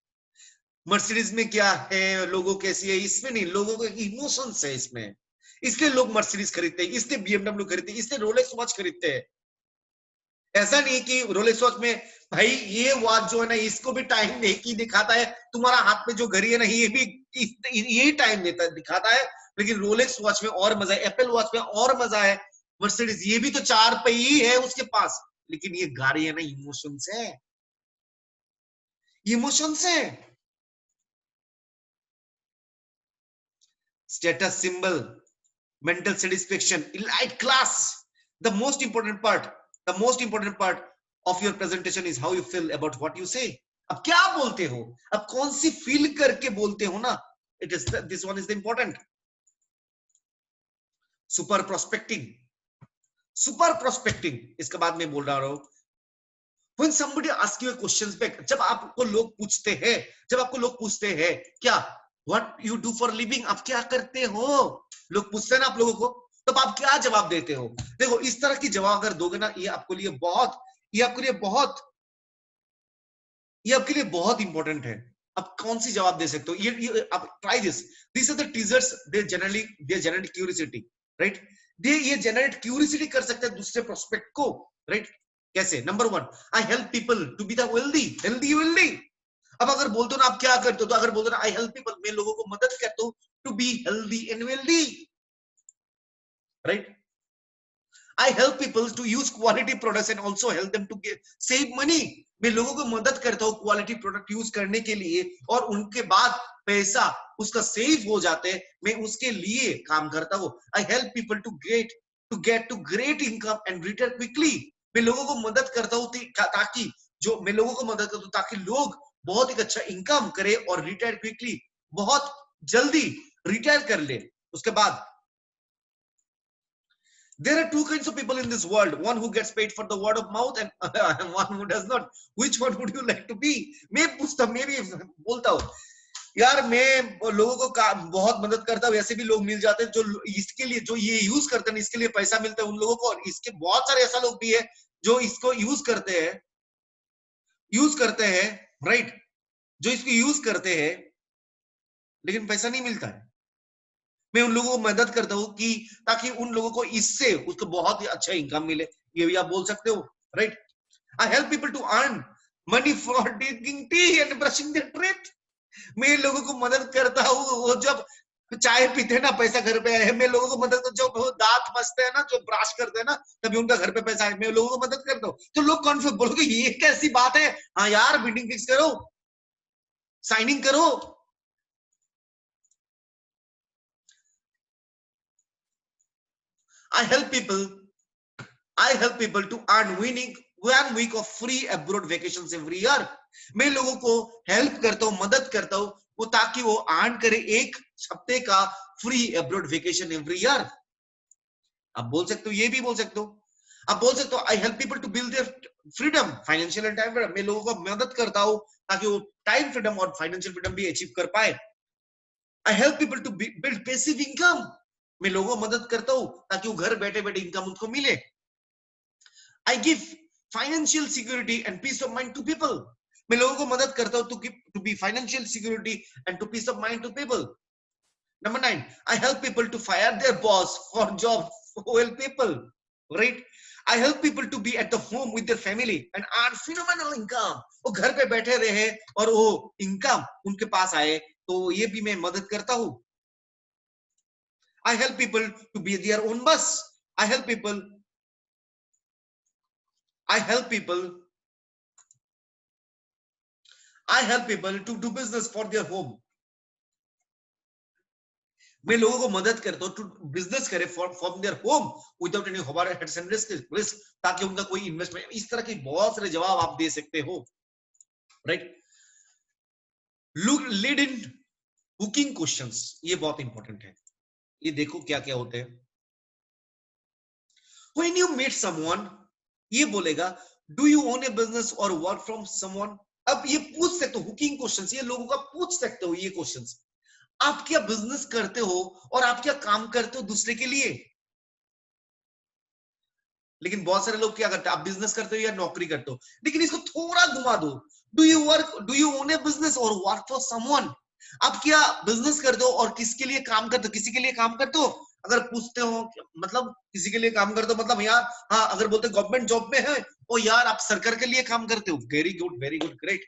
मर्सिडीज में क्या है, लोगों कैसी है, इसमें नहीं, लोगों के इमोशंस है इसमें। इसलिए लोग मर्सिडीज खरीदते हैं, इसलिए BMW खरीदते हैं, इसलिए रोलेक्स वॉच खरीदते हैं। ऐसा नहीं कि रोलेक्स वॉच में, भाई ये वॉच जो है ना, इसको भी टाइम एक ही दिखाता है, तुम्हारा हाथ में जो घड़ी है ना, ये भी यही टाइम देता दिखाता है। लेकिन रोलेक्स वॉच में और मजा है, एप्पल वॉच में और मजा है। मर्सिडीज ये भी तो 4 पहिए है उसके पास, लेकिन ये गाड़ी है ना, इमोशंस है, इमोशंस है। Status symbol, mental satisfaction, elite class। the most important part the most important part of your presentation is how you feel about what you say। अब क्या बोलते हो, अब कौन सी फील करके बोलते हो ना, it is this one is the important. Super prospecting, इसके बाद में बोल रहा हूं, when somebody asks you a questions back, जब आपको लोग पूछते हैं क्या, what you do for living, आप क्या करते हो, लोग पूछते हैं ना आप लोगों को, तब आप क्या जवाब देते हो? देखो, इस तरह की जवाब अगर दोगे ना, ये आपके लिए बहुत इंपॉर्टेंट है। आप कौन सी जवाब दे सकते हो? ये आप try this, this are the teasers, they generate curiosity, right? ये जनरेट क्यूरियोसिटी कर सकते हैं दूसरे प्रोस्पेक्ट को, राइट? कैसे? Number 1, I help people to be the wealthy. अब अगर बोलते हो ना आप क्या करते हो, तो अगर बोलते हो ना आई हेल्प पीपल, मैं लोगों को मदद करता हूं to be healthy and wealthy, right? I help people to use quality products and also help them to save money. मैं लोगों को मदद करता हूँ क्वालिटी प्रोडक्ट यूज करने के लिए, और उनके बाद पैसा उसका सेव हो जाते हैं, मैं उसके लिए काम करता हूँ। I help people to get to great income and retire quickly. मैं लोगों को मदद करता हूँ ताकि मैं लोगों को मदद करता हूँ ताकि लोग बहुत एक अच्छा इनकम करे और रिटायर क्विकली, बहुत जल्दी रिटायर कर ले। उसके बाद there are two kinds of people in this world, one who gets paid for the word of mouth and one who does not. Which one would you like to be? मैं भी बोलता हूँ यार, मैं लोगों को बहुत मदद करता हूँ, ऐसे भी लोग मिल जाते हैं जो इसके लिए, जो ये यूज करते हैं, इसके लिए पैसा मिलता है उन लोगों को, और इसके बहुत सारे ऐसा लोग भी है जो इसको यूज करते हैं, राइट? जो इसको यूज करते हैं लेकिन पैसा नहीं मिलता है। मैं उन लोगों को मदद करता हूं कि ताकि उन लोगों को इससे उसको बहुत ही अच्छा इनकम मिले, ये भी आप बोल सकते हो, right? I help people to earn money for drinking tea and brushing their teeth. मैं लोगों को मदद करता हूँ, वो जब चाय पीते हैं ना पैसा घर पे आए, मैं लोगों को मदद करता हूँ, जो दांत मसते हैं ना, जो ब्रश करते हैं ना, तभी उनका घर पे पैसा आए, मैं लोगों को मदद करता हूँ। तो लोग कॉन्फ्यूज बोलोगे ये कैसी बात है? हाँ यार, मीटिंग फिक्स करो, साइनिंग करो। I help people I help people to earn 1 week of free abroad vacations every year. मैं लोगों को हेल्प करता हूँ, मदद करता हूँ, वो ताकि वो अर्न करे 1 हफ्ते का free abroad vacation every year. आप बोल सकते हो, ये भी बोल सकते हो, आप बोल सकते हो I help people to build their freedom, financial and time freedom. मैं लोगों को मदद करता हूँ ताकि वो टाइम फ्रीडम और फाइनेंशियल फ्रीडम भी अचीव कर पाए। I help people to build passive income. मैं लोगों को मदद करता हूँ ताकि वो घर बैठे बैठे इनकम उनको मिले। I give financial security and peace of mind to people. मैं लोगों को मदद करता हूँ to be financial security and to peace of mind to people. Number 9, I help people to fire their boss for job well people, right? I help people to be at the home with their family and earn phenomenal income. वो घर पे बैठे रहे और वो इनकम उनके पास आए, तो ये भी मैं मदद करता हूँ। I help people to be their own boss. I help people I help people to do business for their home. मैं लोगों को मदद करता हूँ टू बिजनेस करे from their home without any overheads and risk, ताकि उनका कोई इन्वेस्टमेंट। इस तरह के बहुत सारे जवाब आप दे सकते हो, right? Lead in hooking questions, ये बहुत इंपॉर्टेंट है। ये देखो क्या क्या होते हैं। व्हेन यू मीट समवन, ये बोलेगा do you own A business और वर्क फ्रॉम समवन। अब ये पूछ सकते हो, हुकिंग क्वेश्चंस ये लोगों का पूछ सकते हो, ये क्वेश्चंस। आप क्या बिजनेस करते हो और आप क्या काम करते हो दूसरे के लिए? लेकिन बहुत सारे लोग क्या करते हैं, आप बिजनेस करते हो या नौकरी करते हो। लेकिन इसको थोड़ा घुमा दो, do you own A business और वर्क फॉर समवन। आप क्या बिजनेस करते हो और किसके लिए काम करते हो, किसी के लिए काम करते हो? अगर पूछते हो मतलब किसी के लिए काम करते हो मतलब यार, हाँ अगर बोलते गवर्नमेंट जॉब में है, ओ यार आप सरकार के लिए काम करते हो, वेरी गुड ग्रेट।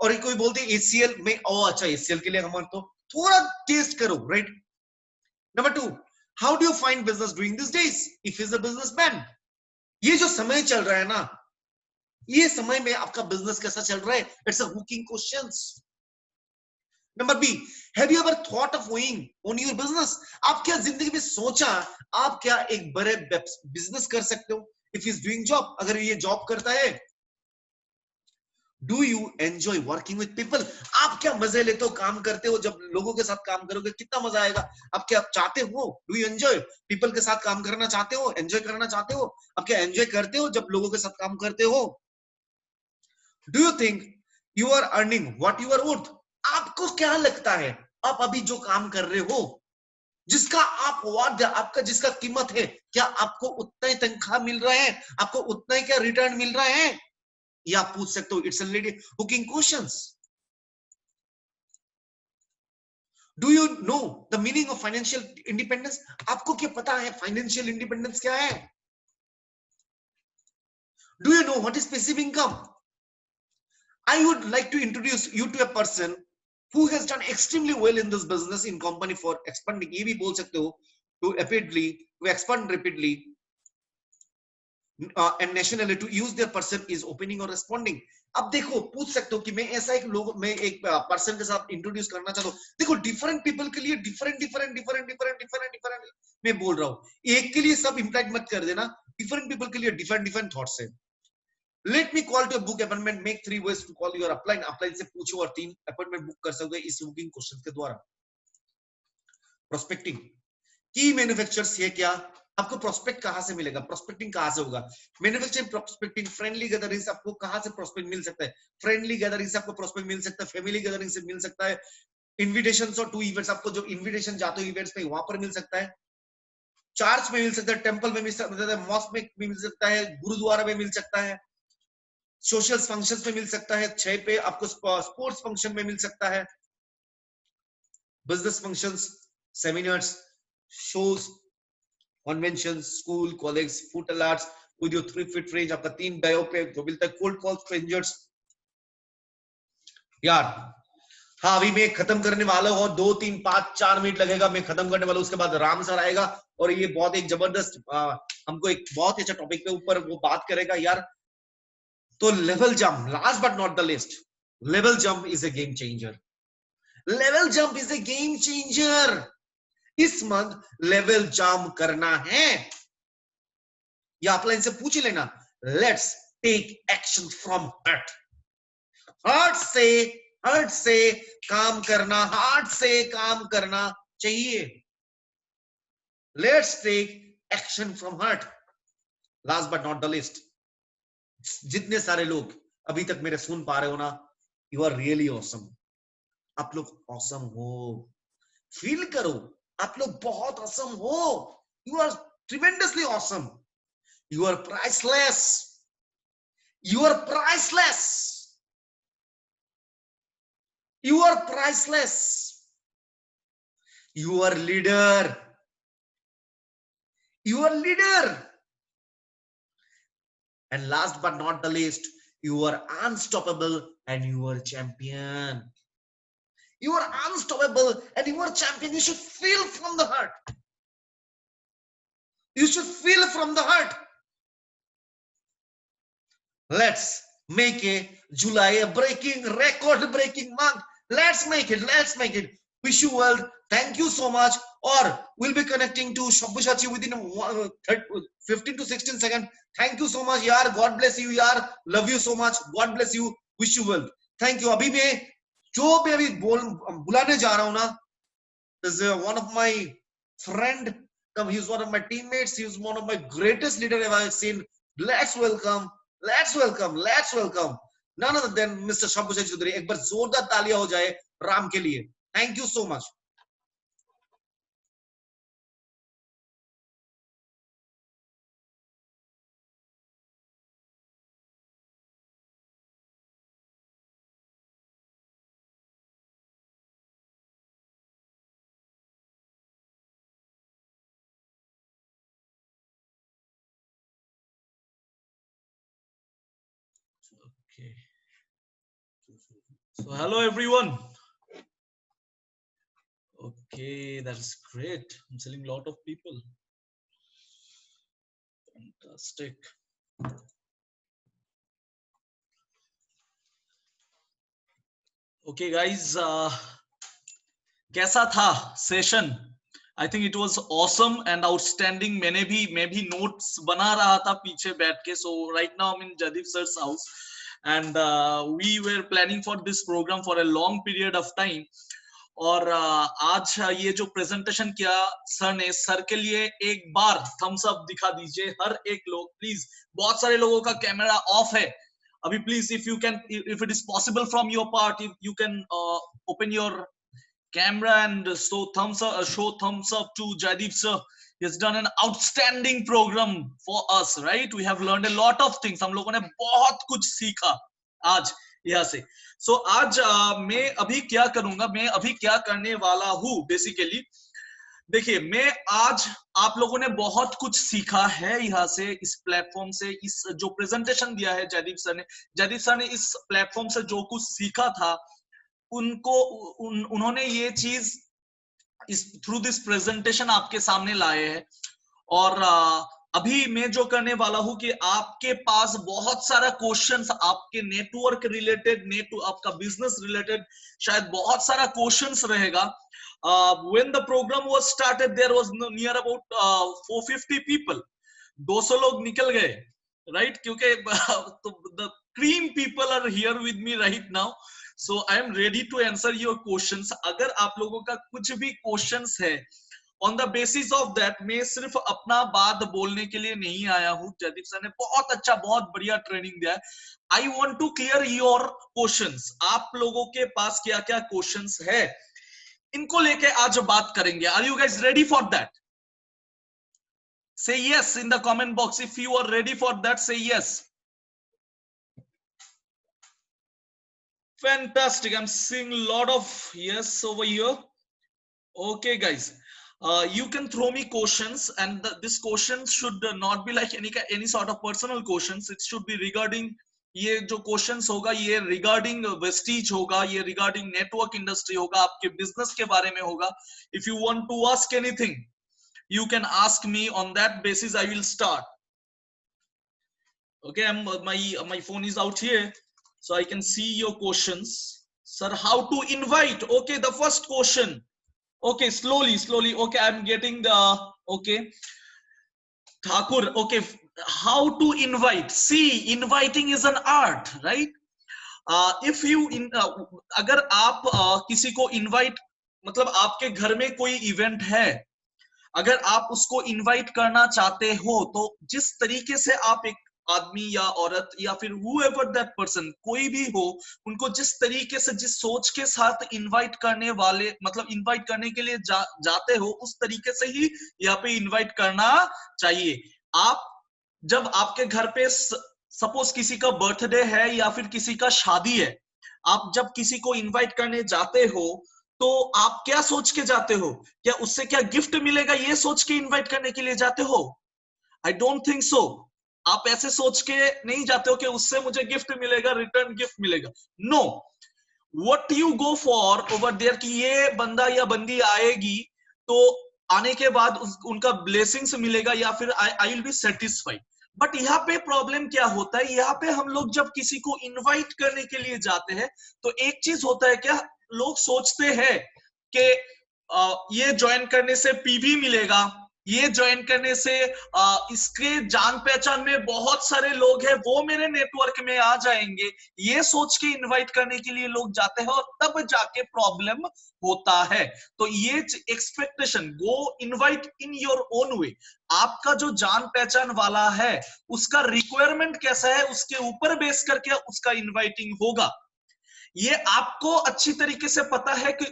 और कोई बोलते एसीएल में, ओ अच्छा एसीएल के लिए काम करते हो, थोड़ा टेस्ट करो, right? Number 2, how do you find business doing this days if is a businessman. ये जो समय चल रहा है ना, ये समय में आपका बिजनेस कैसा चल रहा है? It's a hooking questions. Number B, have you ever thought of going on your business. आप क्या जिंदगी में सोचा आप क्या एक बड़े बिजनेस कर सकते हो? इफ इज डूइंग जॉब, अगर ये जॉब करता है। Do you enjoy working with people. आप क्या मजे लेते हो काम करते हो? जब लोगों के साथ काम करोगे कितना मजा आएगा। आप क्या चाहते हो, डू यू एंजॉय पीपल के साथ काम करना चाहते हो, एंजॉय करना चाहते हो? आप क्या एंजॉय करते हो जब लोगों के साथ काम करते हो? Do you think you are earning what you are worth. आपको क्या लगता है आप अभी जो काम कर रहे हो, जिसका आप वाद आपका जिसका कीमत है, क्या आपको उतना ही तनख्वाह मिल रहा है, आपको उतना ही क्या रिटर्न मिल रहा है? या आप पूछ सकते हो, it's a lady hooking questions. Do you know the meaning of financial independence? आपको क्या पता है फाइनेंशियल इंडिपेंडेंस क्या है? Do you know what is passive income? I would like to introduce you to a person who has done extremely well in this business in company for expanding. ये भी बोल सकते हो to rapidly, to expand rapidly, and nationally to use their person is opening or responding. अब देखो पूछ सकते हो कि मैं ऐसा एक लोग मैं एक पर्सन के साथ इंट्रोड्यूस करना चाहता हूँ. देखो डिफरेंट पीपल के लिए different different different different different different मैं बोल रहा हूँ. एक के लिए सब इम्प्लाइड मत कर देना. डिफरेंट पीपल के लिए डिफरेंट डिफरेंट थॉट्स है. Let me call to a book appointment. Make 3 ways to call your upline. Upline से पूछो और 3 अपॉइंटमेंट बुक कर सकते हो इस बुकिंग क्वेश्चन के द्वारा. प्रोस्पेक्टिंग की मैन्युफैक्चरर्स ये क्या? आपको प्रोस्पेक्ट कहां से मिलेगा? प्रोस्पेक्टिंग कहां से होगा? मैन्युफैक्चरिंग प्रोस्पेक्टिंग फ्रेंडली गैदरिंग से आपको कहां से प्रोस्पेक्ट मिल सकता है? फ्रेंडली गैदरिंग से आपको प्रोस्पेक्ट मिल सकता है, फैमिली गैदरिंग से मिल सकता है, इन्विटेशंस और 2 इवेंट्स आपको जो इन्विटेशन जाते हो इवेंट्स पे वहां पर मिल सकता है, चर्च में मिल सकता है, टेंपल में मिल सकता है, मॉस्क में मिल सकता है, गुरुद्वारा में मिल सकता है, सोशल फंक्शंस में मिल सकता है, 6 पे आपको स्पोर्ट्स फंक्शन में मिल सकता है, business functions, seminars, shows, conventions, school, college, food alerts with your 3 feet range. आपका 3 डायो पे जो मिलता है, कोल्ड कॉल स्ट्रेंजर्स. यार हाँ अभी मैं खत्म करने वाला हूँ, 2 3 5 4 मिनट लगेगा, मैं खत्म करने वाला हूँ. उसके बाद राम सर आएगा और ये बहुत एक जबरदस्त हमको एक बहुत अच्छा टॉपिक पे ऊपर वो बात करेगा यार. तो level jump, last but not the least, level jump is a game changer. Level jump is a game changer. इस मंथ लेवल जंप करना है या अपलाइन से पूछ लेना. Let's take action from heart. Heart से काम करना, हार्ट से काम करना चाहिए. Let's take action from heart. Last but not the least, जितने सारे लोग अभी तक मेरे सुन पा रहे हो ना, यू आर रियली ऑसम. आप लोग ऑसम हो. फील करो आप लोग बहुत ऑसम हो. You are tremendously awesome. You are priceless. You are priceless. You are priceless. You are leader. You are leader. And last but not the least, you are unstoppable and you are champion. You are unstoppable and you are champion. You should feel from the heart. You should feel from the heart. Let's make a July a breaking, record breaking month. Let's make it. Let's make it. Wish you well. Thank you so much. Or we'll be connecting to Shabushachi within 15 to 16 seconds. Thank you so much, yaar. God bless you, yaar. Love you so much. God bless you. Wish you well. Thank you. अभी मैं जो भी अभी बुलाने जा रहा हूँ ना, is one of my friend. He is one of my teammates. He is one of my greatest leader I've ever seen. Let's welcome. Let's welcome. Let's welcome. None other than Mr. Shabushachi Chaudhary. एक बार जोरदार तालियां हो जाए राम के लिए. Thank you so much. Okay. So hello everyone. Okay, that's great. I'm selling a lot of people. Fantastic. Okay guys, कैसा था session? I think it was awesome and outstanding. मैंने भी notes बना रहा था पीछे बैठ के. So right now I'm in Jadip sir's house and we were planning for this program for a long period of time. और आज ये जो प्रेजेंटेशन किया सर ने, सर के लिए एक बार थम्स अप दिखा दीजिए हर एक लोग प्लीज. बहुत सारे लोगों का कैमरा ऑफ है अभी. Please if you can, if it is possible from your part, if you can open your camera and so thumbs up, show thumbs up to Jaideep sir. He has done an outstanding program for us, right? We have learned a lot of things. हम लोगों ने बहुत कुछ सीखा आज. यहाँ से। सो आज मैं अभी क्या करूंगा, मैं अभी क्या करने वाला हूँ बेसिकली, देखिए मैं आज आप लोगों ने बहुत कुछ सीखा है यहाँ से, इस प्लेटफॉर्म से, इस जो प्रेजेंटेशन दिया है जयदीप सर ने इस प्लेटफॉर्म से जो कुछ सीखा था, उनको उन्होंने ये चीज इस थ्रू दिस प्रेजेंटेशन आपके सामने लाए हैं। और अभी मैं जो करने वाला हूं कि आपके पास बहुत सारा क्वेश्चंस आपके नेटवर्क रिलेटेड, आपका बिजनेस रिलेटेड शायद बहुत सारा क्वेश्चंस रहेगा। when the program was started there was near about 450 people, 200 लोग निकल गए, राइट? क्योंकि the cream people are here with me right now, so I am ready to answer your questions। अगर आप लोगों का कुछ भी क्वेश्चंस है, on the basis of that, मैं सिर्फ अपना बात बोलने के लिए नहीं आया हूं। जयदीप सर ने बहुत अच्छा, बहुत बढ़िया ट्रेनिंग दिया है। I want to clear your questions. आप लोगों के पास क्या क्या क्वेश्चंस है, इनको लेके आज बात करेंगे। Are you guys ready for that? Say yes in the comment box if you are ready for that, say yes. Fantastic, I'm seeing a lot of yes over here. Okay guys, you can throw me questions, and this question should not be like any sort of personal questions. It should be regarding, ये जो क्वेश्चंस होगा ये रिगार्डिंग वेस्टीज होगा, ये रिगार्डिंग नेटवर्क इंडस्ट्री होगा, आपके बिजनेस के बारे में होगा। If you want to ask anything you can ask me, on that basis I will start। okay, my phone is out here so I can see your questions। sir, how to invite? Okay, the first question। okay, slowly, okay, I'm getting the, okay, Thakur, okay, how to invite? See, inviting is an art, right? if you अगर आप किसी को invite, मतलब आपके घर में कोई इवेंट है, अगर आप उसको इनवाइट करना चाहते हो, तो जिस तरीके से आप एक आदमी या औरत या फिर whoever that person, कोई भी हो, उनको जिस तरीके से, जिस सोच के साथ इनवाइट करने वाले, मतलब इनवाइट करने के लिए जाते हो, उस तरीके से ही यहाँ पे इनवाइट करना चाहिए। आप जब आपके घर पे सपोज किसी का बर्थडे है या फिर किसी का शादी है, आप जब किसी को इनवाइट करने जाते हो तो आप क्या सोच के जाते हो? क्या उससे क्या गिफ्ट मिलेगा ये सोच के इनवाइट करने के लिए जाते हो? I don't think so. आप ऐसे सोच के नहीं जाते हो कि उससे मुझे गिफ्ट मिलेगा, रिटर्न गिफ्ट मिलेगा। No, what you go for over there कि ये बंदा या बंदी आएगी तो आने के बाद उनका ब्लेसिंग्स मिलेगा या फिर I will be satisfied. But यहाँ पे प्रॉब्लम क्या होता है, यहाँ पे हम लोग जब किसी को इनवाइट करने के लिए जाते हैं तो एक चीज होता है, क्या लोग सोचते हैं कि ये ज्वाइन करने से पीवी मिलेगा, ये ज्वाइन करने से इसके जान पहचान में बहुत सारे लोग हैं, वो मेरे नेटवर्क में आ जाएंगे, ये सोच के इनवाइट करने के लिए लोग जाते हैं और तब जाके प्रॉब्लम होता है। तो ये expectation, go invite in your own way. आपका जो जान पहचान वाला है उसका रिक्वायरमेंट कैसा है, उसके ऊपर बेस करके उसका इनवाइटिंग होगा। ये आपको अच्छी तरीके से पता है कि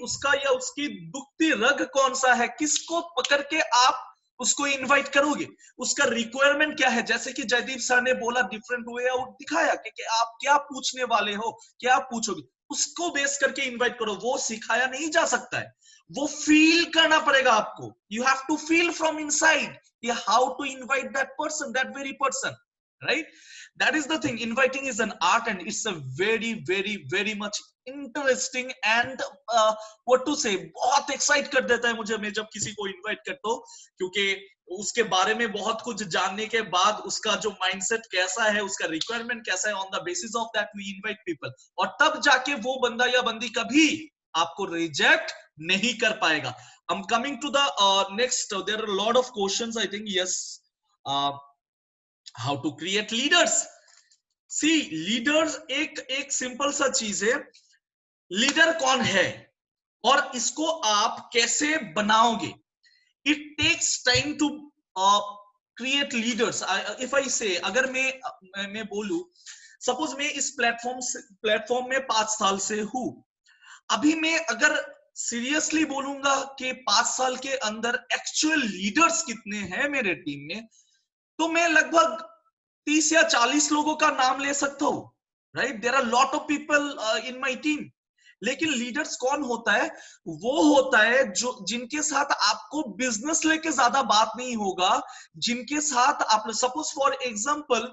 उसका या उसकी दुखती रग कौन सा है, किसको पकड़ के आप उसको इनवाइट करोगे, उसका रिक्वायरमेंट क्या है। जैसे कि जयदीप सर ने बोला, डिफरेंट वे आउट दिखाया कि आप क्या पूछने वाले हो, क्या पूछोगे, उसको बेस करके इनवाइट करो। वो सिखाया नहीं जा सकता है, वो फील करना पड़ेगा आपको। You have to feel from inside how to invite that person, that very person, right? That is the thing. Inviting is an art and it's a very much interesting and what to say, बहुत एक्साइट कर देता है मुझे मैं जब किसी को इनवाइट करता हूँ, क्योंकि उसके बारे में बहुत कुछ जानने के बाद उसका जो माइंडसेट कैसा है, उसका रिक्वायरमेंट कैसा है, on the basis of that we invite people. और तब जाके वो बंदा या बंदी कभी आपको रिजेक्ट नहीं कर पाएगा। I'm coming to the next, there are a lot of questions, I think, yes। how to create leaders? See, leaders एक सिंपल सा चीज है, लीडर कौन है और इसको आप कैसे बनाओगे। It takes time to create leaders. If I say, अगर मैं बोलूं, सपोज मैं इस प्लेटफॉर्म में 5 साल से हूं, अभी मैं अगर सीरियसली बोलूंगा कि 5 साल के अंदर एक्चुअल लीडर्स कितने हैं मेरे टीम में, तो मैं लगभग 30 या 40 लोगों का नाम ले सकता हूं। Right, there are lot of people in my team. लेकिन लीडर्स कौन होता है? वो होता है जो जिनके साथ आपको बिजनेस लेके ज्यादा बात नहीं होगा, जिनके साथ आप, suppose for example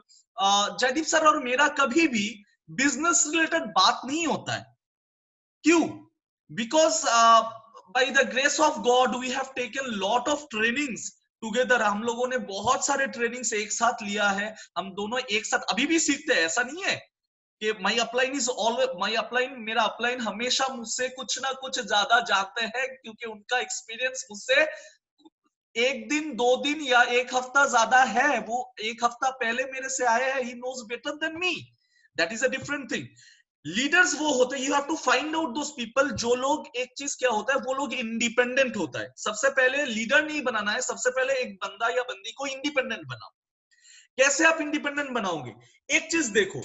Jaideep sir और मेरा कभी भी बिजनेस रिलेटेड बात नहीं होता है। क्यों? Because by the grace of God we have taken lot of trainings together. हम लोगों ने बहुत सारे ट्रेनिंग्स एक साथ लिया है, हम दोनों एक साथ अभी भी सीखते हैं। ऐसा नहीं है कि my upline is always, my upline, मेरा अपलाइन हमेशा मुझसे कुछ ना कुछ ज्यादा जानते हैं, क्योंकि उनका एक्सपीरियंस मुझसे एक दिन, 2 दिन या एक हफ्ता ज्यादा है। वो एक हफ्ता पहले मेरे से आए हैं, he knows better than me, that is a different thing. Leaders वो होते हैं, you have to find out those people जो लोग, एक चीज क्या होता है, वो लोग इंडिपेंडेंट होता है। सबसे पहले लीडर नहीं बनाना है, सबसे पहले एक बंदा या बंदी को इंडिपेंडेंट बनाओ। कैसे आप इंडिपेंडेंट बनाओगे? एक चीज देखो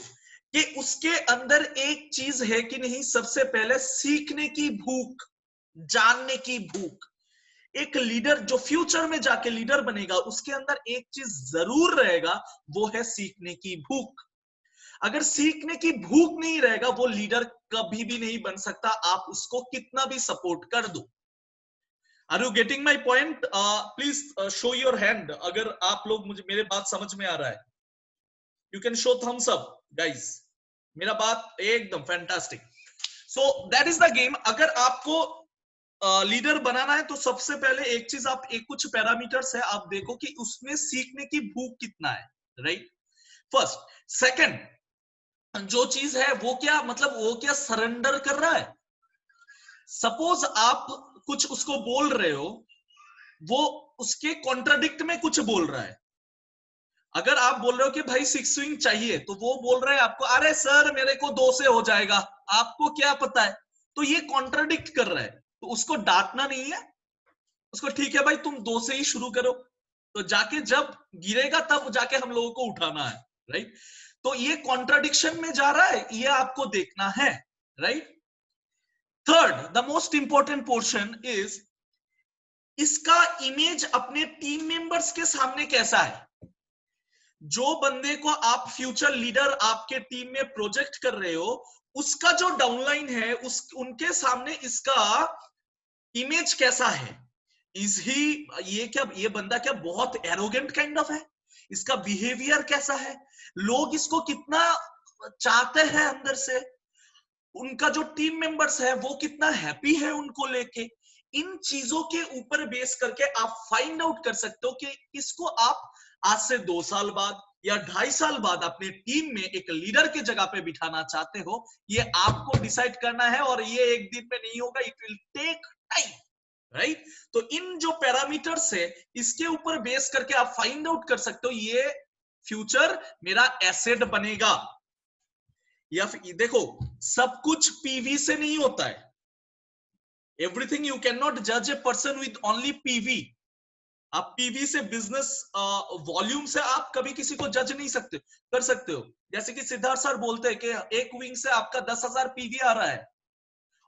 कि उसके अंदर एक चीज है कि नहीं, सबसे पहले सीखने की भूख, जानने की भूख। एक लीडर जो फ्यूचर में जाके लीडर बनेगा, उसके अंदर एक चीज जरूर रहेगा, वो है सीखने की भूख। अगर सीखने की भूख नहीं रहेगा, वो लीडर कभी भी नहीं बन सकता, आप उसको कितना भी सपोर्ट कर दो। Are you getting my point? Please show your hand अगर आप लोग, मुझे मेरे बात समझ में आ रहा है। You can show thumbs up guys, मेरा बात एकदम fantastic. So that is the game. अगर आपको लीडर बनाना है तो सबसे पहले एक चीज, आप एक कुछ पैरामीटर्स है, आप देखो कि उसमें सीखने की भूख कितना है, राइट? फर्स्ट। सेकंड जो चीज है वो क्या, मतलब वो क्या सरेंडर कर रहा है? सपोज आप कुछ उसको बोल रहे हो, वो उसके कॉन्ट्राडिक्ट में कुछ बोल रहा है। अगर आप बोल रहे हो कि भाई 6 स्विंग चाहिए, तो वो बोल रहा है आपको, अरे सर मेरे को 2 से हो जाएगा, आपको क्या पता है? तो ये कॉन्ट्राडिक्ट कर रहा है, तो उसको डांटना नहीं है, उसको ठीक है भाई तुम 2 से ही शुरू करो, तो जाके जब गिरेगा तब जाके हम लोगों को उठाना है, राइट? तो ये कॉन्ट्राडिक्शन में जा रहा है, ये आपको देखना है, right? Third, the most important portion is इसका इमेज अपने टीम मेंबर्स के सामने कैसा है। जो बंदे को आप फ्यूचर लीडर आपके टीम में प्रोजेक्ट कर रहे हो, उसका जो डाउनलाइन है, उनके सामने इसका इमेज कैसा है। इज ही, ये बंदा क्या बहुत एरोगेंट काइंड ऑफ है? इसका बिहेवियर कैसा है? लोग इसको कितना चाहते हैं अंदर से? उनका जो टीम मेंबर्स है वो कितना हैप्पी है उनको लेके? इन चीजों के ऊपर बेस करके आप फाइंड आउट कर सकते हो कि इसको आप आज से 2 साल बाद या 2.5 साल बाद अपने टीम में एक लीडर के जगह पे बिठाना चाहते हो। ये आपको डिसाइड करना है, और ये एक दिन में नहीं होगा, it will take time, right? तो इन जो पैरामीटर्स है, इसके ऊपर बेस करके आप फाइंड आउट कर सकते हो ये फ्यूचर मेरा एसेट बनेगा या फिर। देखो, सब कुछ पीवी से नहीं होता है। एवरीथिंग, यू कैन नॉट जज a person with only PV. आप पीवी से, बिजनेस वॉल्यूम से आप कभी किसी को जज नहीं कर सकते हो। जैसे कि सिद्धार्थ सर बोलते हैं कि एक विंग से आपका 10,000 पीवी आ रहा है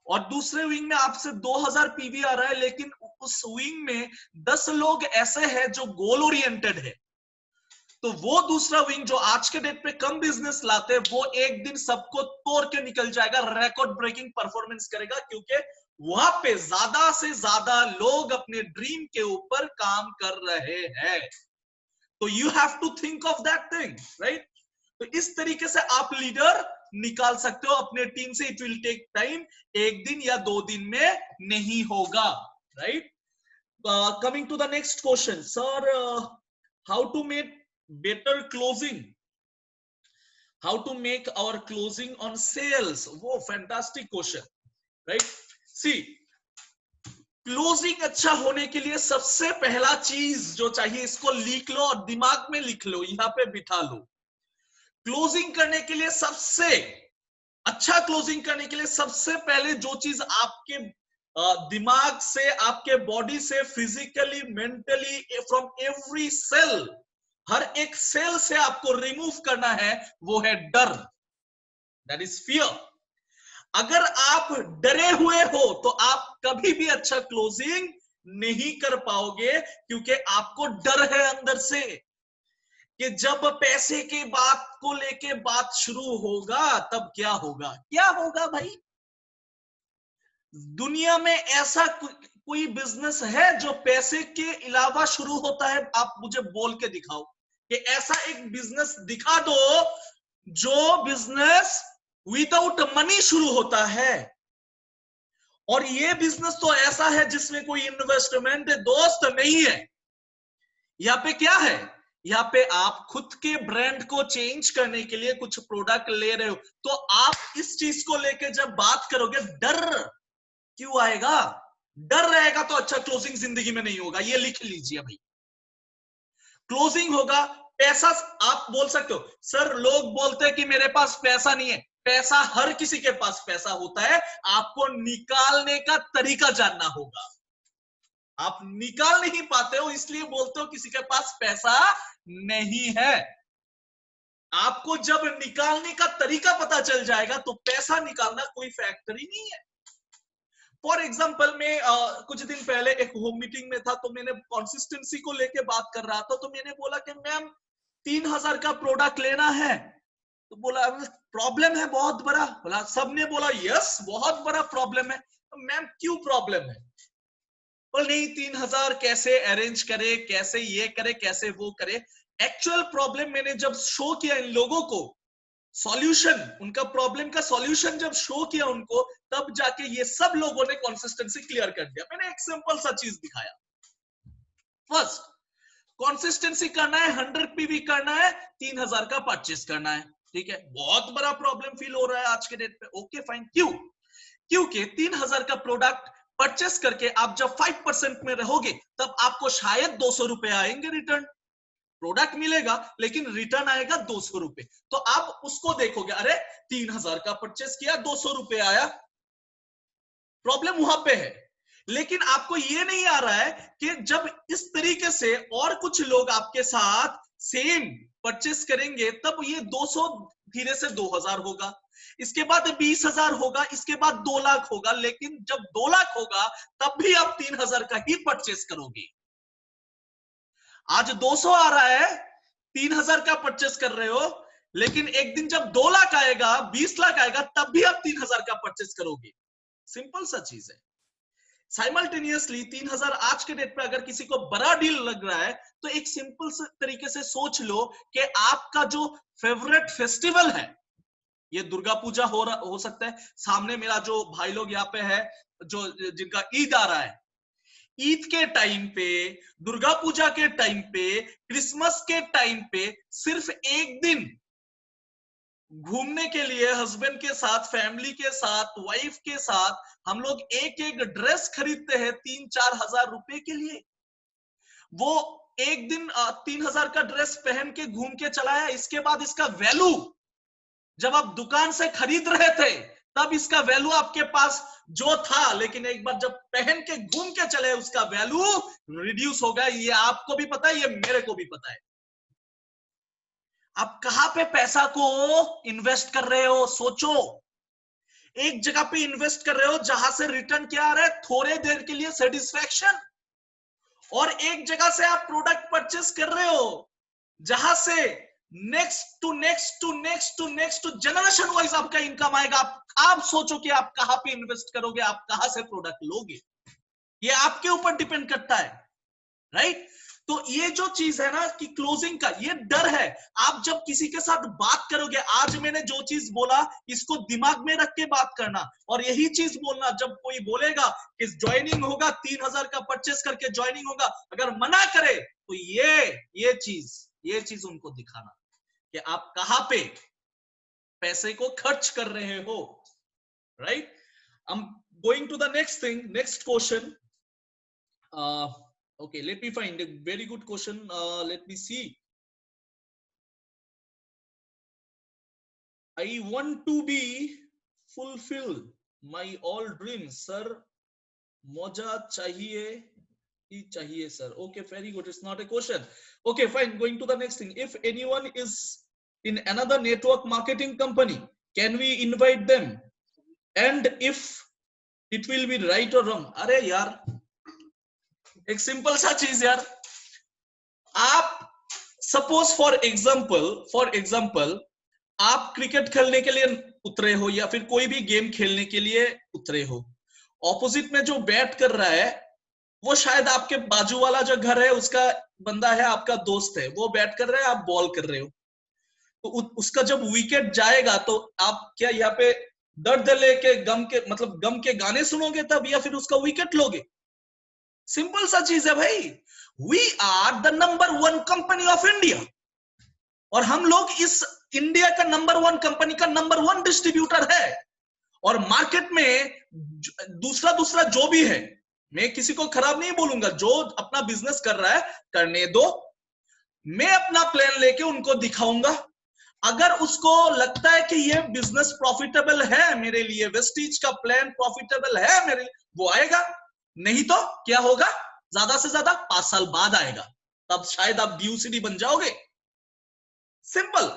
और दूसरे विंग में आपसे 2,000 पीवी आ रहा है, लेकिन उस विंग में 10 लोग ऐसे हैं जो गोल ओरिएंटेड है। तो वो दूसरा विंग जो आज के डेट पे कम बिजनेस लाते हैं, वो एक दिन सबको तोड़ के निकल जाएगा, रिकॉर्ड ब्रेकिंग परफॉर्मेंस करेगा, क्योंकि वहां पे ज्यादा से ज्यादा लोग अपने ड्रीम के ऊपर काम कर रहे हैं। तो you have to think of that thing, right? तो इस तरीके से आप लीडर निकाल सकते हो अपने टीम से। इट विल टेक टाइम, एक दिन या 2 दिन में नहीं होगा, right? Coming to the next question, sir, how to make better closing, how to make our closing on sales? वो fantastic question, right? See, closing अच्छा होने के लिए सबसे पहला चीज जो चाहिए, इसको लिख लो और दिमाग में लिख लो, यहां पे बिठा लो। क्लोजिंग करने के लिए, सबसे अच्छा क्लोजिंग करने के लिए सबसे पहले जो चीज आपके दिमाग से, आपके बॉडी से, physically, mentally, from every cell, हर एक सेल से आपको रिमूव करना है, वो है डर। That is fear. अगर आप डरे हुए हो तो आप कभी भी अच्छा क्लोजिंग नहीं कर पाओगे, क्योंकि आपको डर है अंदर से। कि जब पैसे के बात को लेके बात शुरू होगा तब क्या होगा? क्या होगा भाई? दुनिया में ऐसा कोई बिजनेस है जो पैसे के अलावा शुरू होता है? आप मुझे बोल के दिखाओ कि ऐसा एक बिजनेस दिखा दो जो बिजनेस विदाउट मनी शुरू होता है। और ये बिजनेस तो ऐसा है जिसमें कोई इन्वेस्टमेंट दोस्त नहीं है। यहाँ पे क्या है? यहाँ पे आप खुद के ब्रांड को चेंज करने के लिए कुछ प्रोडक्ट ले रहे हो, तो आप इस चीज को लेके जब बात करोगे, डर क्यों आएगा? डर रहेगा तो अच्छा क्लोजिंग जिंदगी में नहीं होगा। ये लिख लीजिए भाई, क्लोजिंग होगा, पैसा। आप बोल सकते हो सर लोग बोलते हैं कि मेरे पास पैसा नहीं है। पैसा हर किसी के पास पैसा होता है, आपको निकालने का तरीका जानना होगा। आप निकाल नहीं पाते हो इसलिए बोलते हो किसी के पास पैसा नहीं है। आपको जब निकालने का तरीका पता चल जाएगा तो पैसा निकालना कोई फैक्टर ही नहीं है। फॉर एग्जाम्पल मैं कुछ दिन पहले एक होम मीटिंग में था, तो मैंने कंसिस्टेंसी को लेके बात कर रहा था। तो मैंने बोला कि मैम 3000 का प्रोडक्ट लेना है। तो बोला प्रॉब्लम है बहुत बड़ा। बोला, सबने बोला यस बहुत बड़ा प्रॉब्लम है। तो मैम क्यों प्रॉब्लम है? बोल नहीं 3000 कैसे अरेंज करे, कैसे ये करे, कैसे वो करे। एक्चुअल प्रॉब्लम मैंने जब शो किया इन लोगों को, सॉल्यूशन, उनका प्रॉब्लम का सॉल्यूशन जब शो किया उनको, तब जाके ये सब लोगों ने कंसिस्टेंसी क्लियर कर दिया। मैंने एक सिंपल सा चीज दिखाया। फर्स्ट, कंसिस्टेंसी करना है, 100 पीवी करना है, 3000 का परचेस करना है। ठीक है, बहुत बड़ा प्रॉब्लम फील हो रहा है आज के डेट पे। ओके फाइन, क्यों? क्योंकि 3000 का प्रोडक्ट परचेस करके आप जब 5% में रहोगे तब आपको शायद 200 रुपए आएंगे रिटर्न। प्रोडक्ट मिलेगा लेकिन रिटर्न आएगा 200 रुपए। तो आप उसको देखोगे, अरे 3000 का परचेस किया, 200 रुपए आया, प्रॉब्लम वहां पे है। लेकिन आपको ये नहीं आ रहा है कि जब इस तरीके से और कुछ लोग आपके साथ सेम परचेस करेंगे तब ये 200 धीरे से 2000 होगा, इसके बाद 20,000 होगा, इसके बाद 2 लाख होगा। लेकिन जब 2 लाख होगा तब भी आप 3000 का ही परचेस करोगे। आज 200 आ रहा है, 3000 का परचेस कर रहे हो, लेकिन एक दिन जब 2 लाख आएगा, 20 लाख आएगा, तब भी आप 3000 का परचेस करोगे। सिंपल सा चीज है। साइमल्टेनियसली 3000 आज के डेट पे अगर किसी को बड़ा डील लग रहा है तो एक सिंपल से तरीके से सोच लो कि आपका जो फेवरेट फेस्टिवल है, ये दुर्गा पूजा हो सकता है, सामने मेरा जो भाई लोग यहाँ पे है जो जिनका ईद आ रहा है, ईद के टाइम पे, दुर्गा पूजा के टाइम पे, क्रिसमस के टाइम पे सिर्फ एक दिन घूमने के लिए हस्बैंड के साथ, फैमिली के साथ, वाइफ के साथ हम लोग एक एक ड्रेस खरीदते हैं 3-4 हजार रुपए के लिए। वो एक दिन 3000 का ड्रेस पहन के घूम के चलाया, इसके बाद इसका वैल्यू जब आप दुकान से खरीद रहे थे तब इसका वैल्यू आपके पास जो था, लेकिन एक बार जब पहन के घूम के चले उसका वैल्यू रिड्यूस हो गया। ये आपको भी पता है, ये मेरे को भी पता है। आप कहां पे पैसा को इन्वेस्ट कर रहे हो सोचो। एक जगह पे इन्वेस्ट कर रहे हो जहां से रिटर्न क्या आ रहा है, थोड़े देर के लिए सेटिस्फैक्शन, और एक जगह से आप प्रोडक्ट परचेस कर रहे हो जहां से next to next to next to next to generation wise आपका इनकम आएगा। आप सोचो कि आप कहां पे इन्वेस्ट करोगे, आप कहां से प्रोडक्ट लोगे, ये आपके ऊपर डिपेंड करता है, राइट? तो ये जो चीज है ना कि क्लोजिंग का ये डर है। आप जब किसी के साथ बात करोगे, आज मैंने जो चीज बोला इसको दिमाग में रख के बात करना, और यही चीज बोलना जब कोई बोलेगा कि ज्वाइनिंग होगा, 3000 का परचेस करके ज्वाइनिंग होगा, अगर मना करे तो ये चीज उनको दिखाना कि आप कहां पे पैसे को खर्च कर रहे हो, right? I am going to the next thing, next question. Okay, let me find a very good question. Let me see. I want to be fulfill my all dreams, sir. Moja chahiye, sir. Okay, very good. It's not a question. Okay, fine. Going to the next thing. If anyone is in another network marketing company, can we invite them? And if it will be right or wrong? अरे यार, एक सिंपल सा चीज यार, आप सपोज फॉर एग्जाम्पल आप क्रिकेट खेलने के लिए उतरे हो या फिर कोई भी गेम खेलने के लिए उतरे हो, ऑपोजिट में जो बैट कर रहा है वो शायद आपके बाजू वाला जो घर है उसका बंदा है, आपका दोस्त है, वो बैट कर रहा है, आप बॉल कर रहे हो, तो उसका जब विकेट जाएगा तो आप क्या यहाँ पे दर्द लेके गम के गाने सुनोगे तब, या फिर उसका विकेट लोगे? सिंपल सा चीज है भाई, we are the number 1 company of India, और हम लोग इस इंडिया का नंबर 1 कंपनी का नंबर 1 डिस्ट्रीब्यूटर है, और मार्केट में दूसरा जो भी है, मैं किसी को खराब नहीं बोलूंगा, जो अपना बिजनेस कर रहा है करने दो, मैं अपना प्लान लेके उनको दिखाऊंगा, अगर उसको लगता है कि ये बिजनेस प्रॉफिटेबल है मेरे लिए, वेस्टीज का प्लान प्रॉफिटेबल है मेरे लिए, वो आएगा, नहीं तो क्या होगा, ज्यादा से ज्यादा 5 साल बाद आएगा, तब शायद आप DUCD बन जाओगे। सिंपल।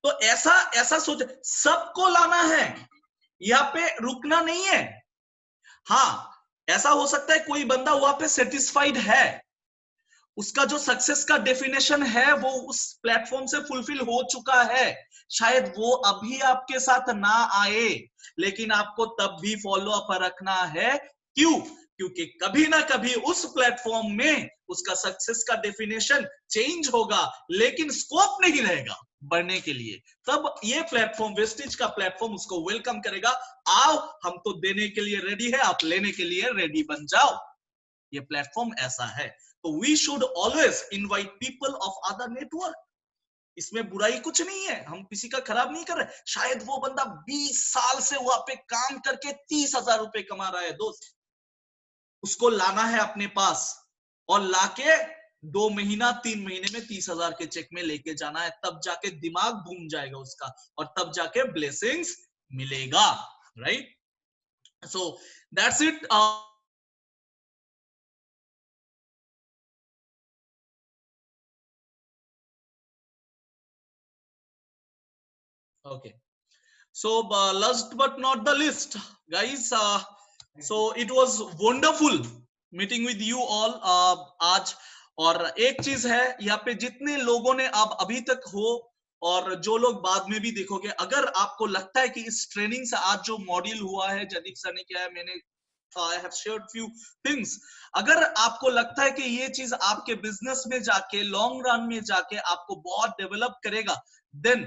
तो ऐसा सोच, सबको लाना है, यहाँ पे रुकना नहीं है। हाँ, ऐसा हो सकता है कोई बंदा वहां पे सेटिस्फाइड है, उसका जो सक्सेस का डेफिनेशन है वो उस प्लेटफॉर्म से फुलफिल हो चुका है, शायद वो अभी आपके साथ ना आए, लेकिन आपको तब भी फॉलो अप रखना है। क्यों? क्योंकि कभी ना कभी उस प्लेटफॉर्म में उसका सक्सेस का डेफिनेशन चेंज होगा, लेकिन स्कोप नहीं रहेगा बढ़ने के लिए, तब ये प्लेटफॉर्म, वेस्टेज का प्लेटफॉर्म उसको वेलकम करेगा, आओ हम तो देने के लिए रेडी है, आप लेने के लिए रेडी बन जाओ। ये प्लेटफॉर्म ऐसा है, तो we should always invite people of other network. इसमें बुराई कुछ नहीं है, हम किसी का खराब नहीं कर रहे। शायद वो बंदा 20 साल से वहां पे काम करके 30,000 रुपए कमा रहा है दोस्त, उसको लाना है अपने पास और लाके 2 महीना 3 महीने में 30,000 के चेक में लेके जाना है, तब जाके दिमाग घूम जाएगा उसका, और तब जाके ब्लेसिंग्स मिलेगा, right? So that's it. Okay. So last but not the least, guys, so it was wonderful meeting with you all आज। और एक चीज है यहाँ पे, जितने लोगों ने आप अभी तक हो और जो लोग बाद में भी देखोगे, अगर आपको लगता है कि इस ट्रेनिंग से आज जो मॉड्यूल हुआ है, जदीप सर ने किया है, मैंने I have shared few things, अगर आपको लगता है कि ये चीज आपके बिजनेस में जाके लॉन्ग रन में जाके आपको बहुत डेवलप करेगा, then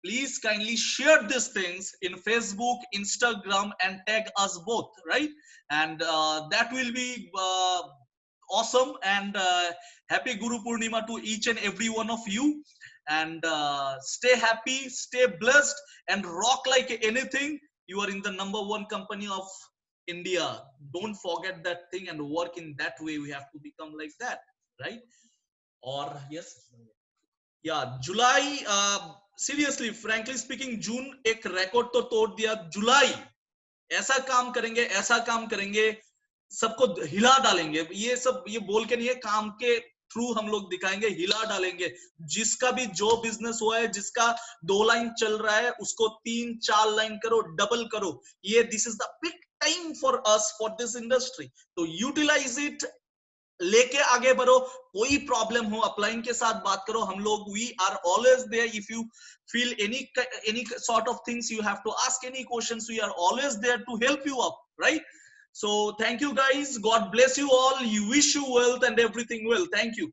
please kindly share these things in Facebook, Instagram, and tag us both, right? And that will be awesome. And happy Guru Purnima to each and every one of you. And stay happy, stay blessed, and rock like anything. You are in the number 1 company of India. Don't forget that thing and work in that way. We have to become like that, right? Or yes, yeah, जुलाई, सीरियसली फ्रैंकली स्पीकिंग, जून एक रिकॉर्ड तो तोड़ दिया। जुलाई ऐसा काम करेंगे, सबको हिला डालेंगे। ये सब ये बोल के नहीं है, काम के थ्रू हम लोग दिखाएंगे, हिला डालेंगे। जिसका भी जो बिजनेस हुआ है, जिसका 2 लाइन चल रहा है, उसको 3-4 लाइन करो, डबल करो। ये this is the big time for us, for this industry, तो यूटिलाइज इट, लेके आगे बढ़ो। कोई प्रॉब्लम हो, अपलाइन के साथ बात करो, हम लोग we are always there. If you feel any sort of things, you have to ask any questions, we are always there to help you up, right? So thank you guys, God bless you all, you wish you wealth and everything well. Thank you.